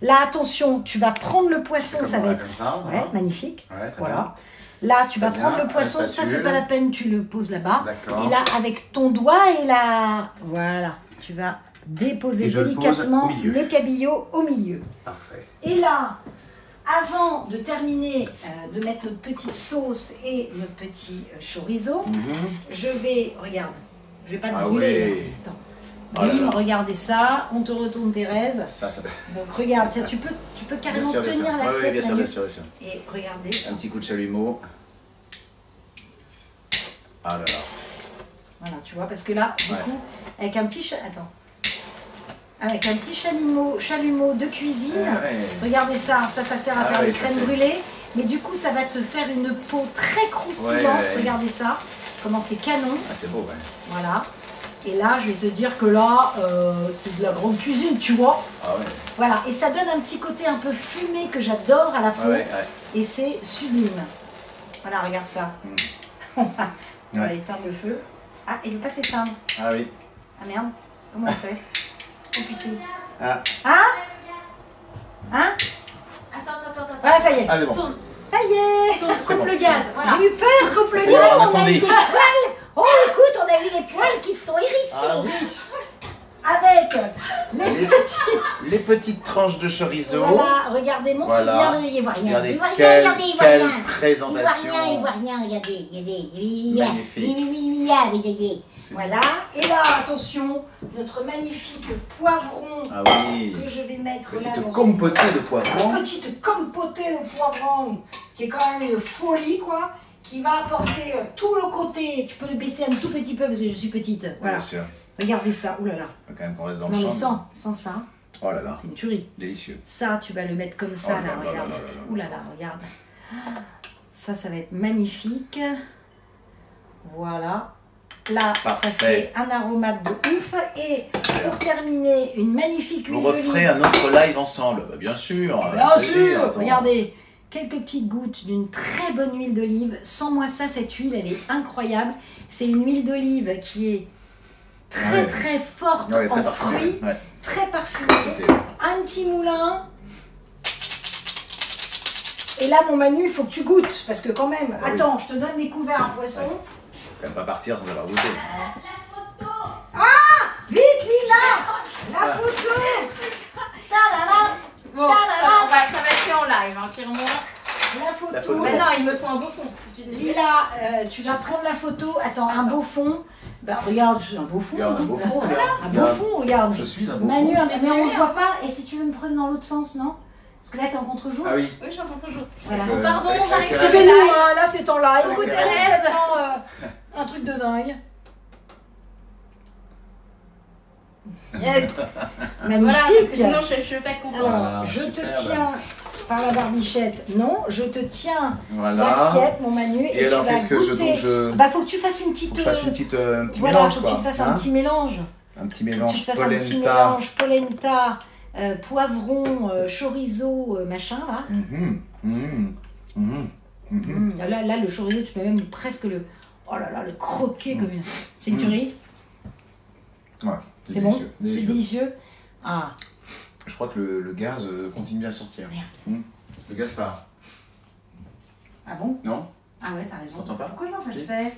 Là, attention, tu vas prendre le poisson, Comme ça va être... Comme ça, Ouais, magnifique. Ouais, très Voilà. Là, tu vas Très prendre bien. le poisson, La ça, c'est spatule. pas la peine, tu le poses là-bas. D'accord. Et là, avec ton doigt et la... Voilà. Tu vas déposer Et je le pose délicatement au milieu. le cabillaud au milieu. Parfait. Et là, avant de terminer de mettre notre petite sauce et notre petit chorizo, je vais, regarde, je vais pas te Ah brûler. ouais. Là. Attends. Oh là Bim, là. regardez ça, on te retourne Thérèse. Ça. Donc regarde, tiens, tu peux carrément tenir l'assiette. Oui, bien sûr, Manu. bien sûr, bien sûr. Et regardez. Un petit coup de chalumeau. Ah là là. Voilà, tu vois, parce que là, du Ouais. coup, avec un petit avec un petit chalumeau de cuisine, Ouais. regardez ça, ça sert à Ah faire ouais, des ça crèmes fait- brûlées, mais du coup, ça va te faire une peau très croustillante. Ouais, ouais. Regardez ça, comment c'est canon, Ah, c'est beau, ouais. voilà. Et là, je vais te dire que là, c'est de la grande cuisine, tu vois. Ah ouais. Voilà, et ça donne un petit côté un peu fumé que j'adore à la peau, Ouais, ouais. et c'est sublime. Voilà, regarde ça. On va Ouais. éteindre le feu. Ah, il ne veut pas s'éteindre. Ah oui. Ah merde, comment on fait? Oh putain. Ah. Hein? Hein? Attends. Voilà, ça y est. Ah, c'est bon. Tourne, Ça y est. C'est coupe bon. le gaz, voilà. J'ai eu peur. Coupe le Oh, gaz. un On a eu incendie. des poils. Oh, écoute, on a eu les poils qui se sont hérissés. Ah oui. Avec les petites. Les petites tranches de chorizo. Voilà, regardez, montre Voilà. bien, il voit rien. Regardez Il voit rien, quelle, regardez, il voit quelle rien. présentation. Il voit rien, regardez. Magnifique. Regardez. C'est- Voilà. Et là, attention, notre magnifique poivron Ah oui. que je vais mettre là. Petite dans compotée de une poivrons. petite compotée de poivron qui est quand même une folie, quoi. Qui va apporter tout le côté. Tu peux le baisser un tout petit peu parce que je suis petite. Voilà. Bien sûr. Regardez ça. Ouh là là. Faut quand même qu'on reste dans le Non, mais champ. sans ça, Oh là là. c'est une tuerie. Délicieux. Ça, tu vas le mettre comme ça, Oh là, là là regarde. là là là. Ouh là là, regarde. Ça va être magnifique. Voilà. Là, ça Parfait. fait un aromate de ouf. Et pour terminer, une magnifique Vous huile referez d'olive. un autre live ensemble. Bah, bien sûr. avec Bien plaisir, sûr. attends. Regardez, quelques petites gouttes d'une très bonne huile d'olive. Sans moi ça, cette huile, elle est incroyable. C'est une huile d'olive qui est très Ouais. très forte Ouais, très en parfumé. fruits, Ouais. très parfumée. Écoutez, Un petit moulin. Et là, mon Manu, il faut que tu goûtes. Parce que quand même, Ah oui. attends, je te donne les couverts à poisson. Ouais. Faut quand même pas partir sans avoir goûté. Vite, Lila. La photo. Ta-da-da. Bon, ça va être fait en live, hein, clairement. La photo. La photo. Mais non, il me faut un beau fond. Je suis désolée. Lila, tu vas prendre la photo. Attends, un beau fond. Bah, regarde, un beau fond. Regarde, un beau fond, regarde. Un beau fond, regarde. Je suis un beau Manu, fond. mais on ne voit pas. Et si tu veux me prendre dans l'autre sens, non? Parce que là, t'es en contre-jour. Ah oui. Oui, je suis en train de jouer. Voilà. Euh, Pardon, avec- j'arrive avec- sur Excusez-nous, le live. hein, là c'est en live. Coucou, C'est Thérèse. complètement, un truc de dingue. Yes. Magnifique. Voilà, parce que sinon je vais pas être contente. Alors, Voilà, je te superbe. tiens par la barbichette. Non, je te tiens Voilà. l'assiette, mon Manu. Et alors, tu vas qu'est-ce que je. goûter. Donc, je. Bah, faut que tu fasses une petite. Faut que je fasse une petite, un petit voilà, mélange, faut que quoi. tu te fasses Hein un petit mélange. Un petit Faut que tu mélange te fasses un petit polenta. mélange polenta, poivron, chorizo, machin là. Là, le chorizo, tu peux même presque le. Oh là là, le croquer comme une. C'est une tuerie. Ouais, C'est bon. délicieux, C'est délicieux. délicieux. Ah. Je crois que le gaz continue à sortir. Merde. Le gaz part. Ah bon? Non? Ah ouais, t'as raison. T'entends pas? Comment ça se Si. fait?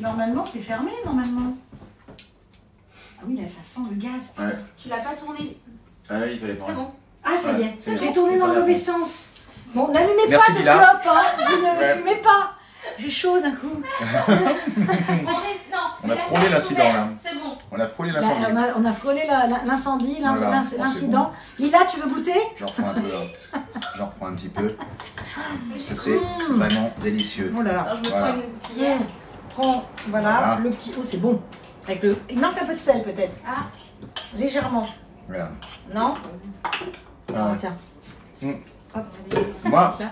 Normalement, c'est fermé, normalement. Ah oui, là, ça sent le gaz. Ouais. Tu l'as pas tourné. Ah oui, il fallait C'est faire. bon. Ah, ça y est, c'est j'ai bon. tourné dans le Voilà. mauvais sens. Bon, n'allumez Merci, pas de Lila. clope, hein. Vous ne Ouais. fumez pas. J'ai chaud d'un coup. On a frôlé l'incident, là. C'est bon. On a frôlé Là, l'incendie. on a frôlé l'incendie, Voilà. l'incident. Lila, tu veux goûter? J'en reprends un peu. J'en reprends un petit peu. Parce que c'est vraiment délicieux. Oh là là. Alors je me Voilà. prends une cuillère. Prends, voilà, Voilà. le petit. Oh, c'est bon. Avec le. Il manque un peu de sel peut-être. Ah. Légèrement. Regarde. Non? Ah ouais. Tiens. Hop. Moi, Là.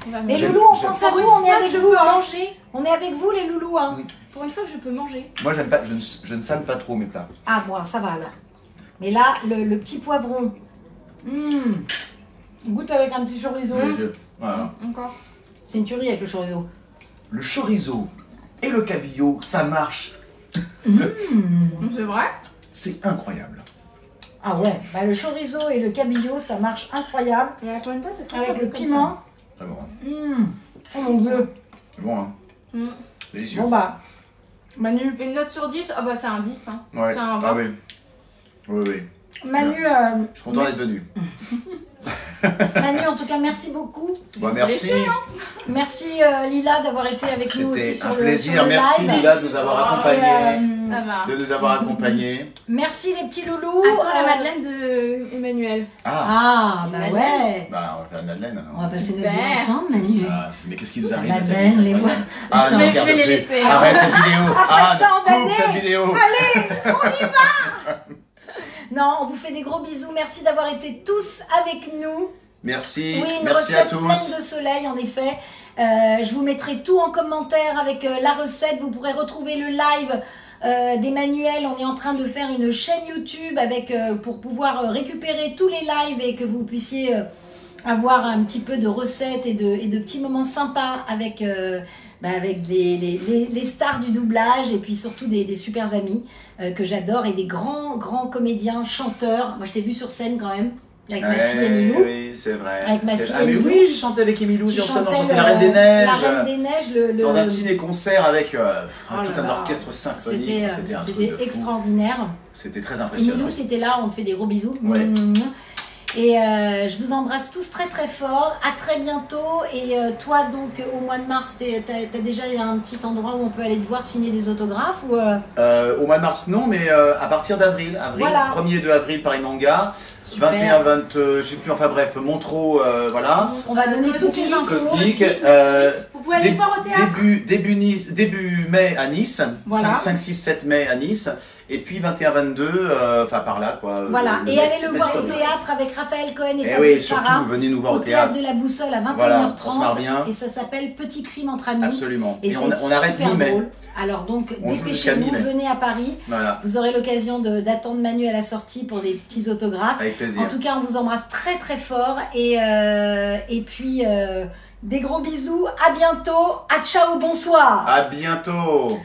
On va Et manger. loulou, on pense à vous, on est avec vous. Hein. Manger. On est avec vous, les loulous. Hein. Pour une fois que je peux manger. moi j'aime pas, je ne sale pas trop mes plats. Ah, moi, ça va alors. Mais là, le petit poivron. Goûte avec un petit chorizo. Voilà. Encore. C'est une tuerie avec le chorizo. Le chorizo et le cabillaud, ça marche. C'est vrai. C'est incroyable. Ah ouais, bah, le chorizo et le cabillaud, ça marche incroyable. Et la pointe c'est très Avec bon le comme piment. Très bon. Hein. Oh mon dieu. C'est bon, hein. ça. Délicieux. Bon bah, Manu, Une note sur 10, ah bah c'est un 10. Hein. Ouais. C'est un 20. Ah oui. Oui, oui. Manu, Je suis content d'être venu. Manu, en tout cas, merci beaucoup. Bon, merci. Merci Lila d'avoir été avec nous aussi C'était sur un le plaisir. sur le Merci live. Lila de nous avoir Et, accompagnés. Ça va. De nous avoir accompagnés. merci les petits loulous. Attends la Madeleine de Emmanuel. Ah, Ah, bah Madeleine. ouais. bah, on va faire une Madeleine On va alors. passer Super. notre vie ensemble, C'est Manu. ça. Mais qu'est-ce qui nous arrive La Nathalie, Madeleine, c'est les incroyable. mots. Ah, Je non, vais regarde les plus. laisser. Arrête cette vidéo. Ah, tant coupe d'années. cette vidéo. Non, on vous fait des gros bisous. Merci d'avoir été tous avec nous. Merci. Oui, une Merci à recette tous. pleine de soleil, en effet. Je vous mettrai tout en commentaire avec la recette. Vous pourrez retrouver le live d'Emmanuel. On est en train de faire une chaîne YouTube avec, pour pouvoir récupérer tous les lives et que vous puissiez avoir un petit peu de recettes et de petits moments sympas avec, avec les stars du doublage et puis surtout des super amis que j'adore et des grands comédiens, chanteurs. Moi, je t'ai vu sur scène quand même. Avec ma fille Emilou. Oui, c'est vrai. Avec ma C'est- fille Ah, mais Emilou. oui, j'ai chanté avec Emilou Tu sur scène. On chantais chantait La Reine des Neiges. La Reine des Neiges, Dans un ciné-concert avec Oh tout là un là. orchestre symphonique. C'était un truc de fou. extraordinaire. C'était très impressionnant. Emilou, c'était là, on te fait des gros bisous. Ouais. Et je vous embrasse tous très très fort. À très bientôt. Et toi, donc, au mois de mars, t'as déjà un petit endroit où on peut aller te voir signer des autographes ou, Au mois de mars, non, mais à partir d'avril. Voilà. 1er et 2 avril, Paris Manga. Super. 21, 20, je sais plus, enfin bref, Montreux, voilà. On va donner toutes les infos. Cosmique. Vous pouvez aller voir au théâtre. Début mai à Nice. Voilà. 5, 6, 7 mai à Nice. Et puis 21, 22, enfin par là, quoi. Voilà. Et mai, allez le voir au mai. théâtre avec Raphaël Cohen et Et Fabrice oui, surtout, Farah. venez nous voir Au au théâtre théâtre. de la Boussole à 21h30. Voilà, on se marre bien. Et ça s'appelle Petit crime entre amis. Absolument. Et, Et c'est on arrête super mi-mai. drôle. Alors donc, On joue jusqu'à dépêchez-vous, mi-mai. venez à Paris. Voilà, Vous aurez l'occasion d'attendre Manu à la sortie pour des petits autographes. avec plaisir. En tout cas, on vous embrasse très très fort. Et puis, des gros bisous. À bientôt. À ciao, bonsoir. À bientôt.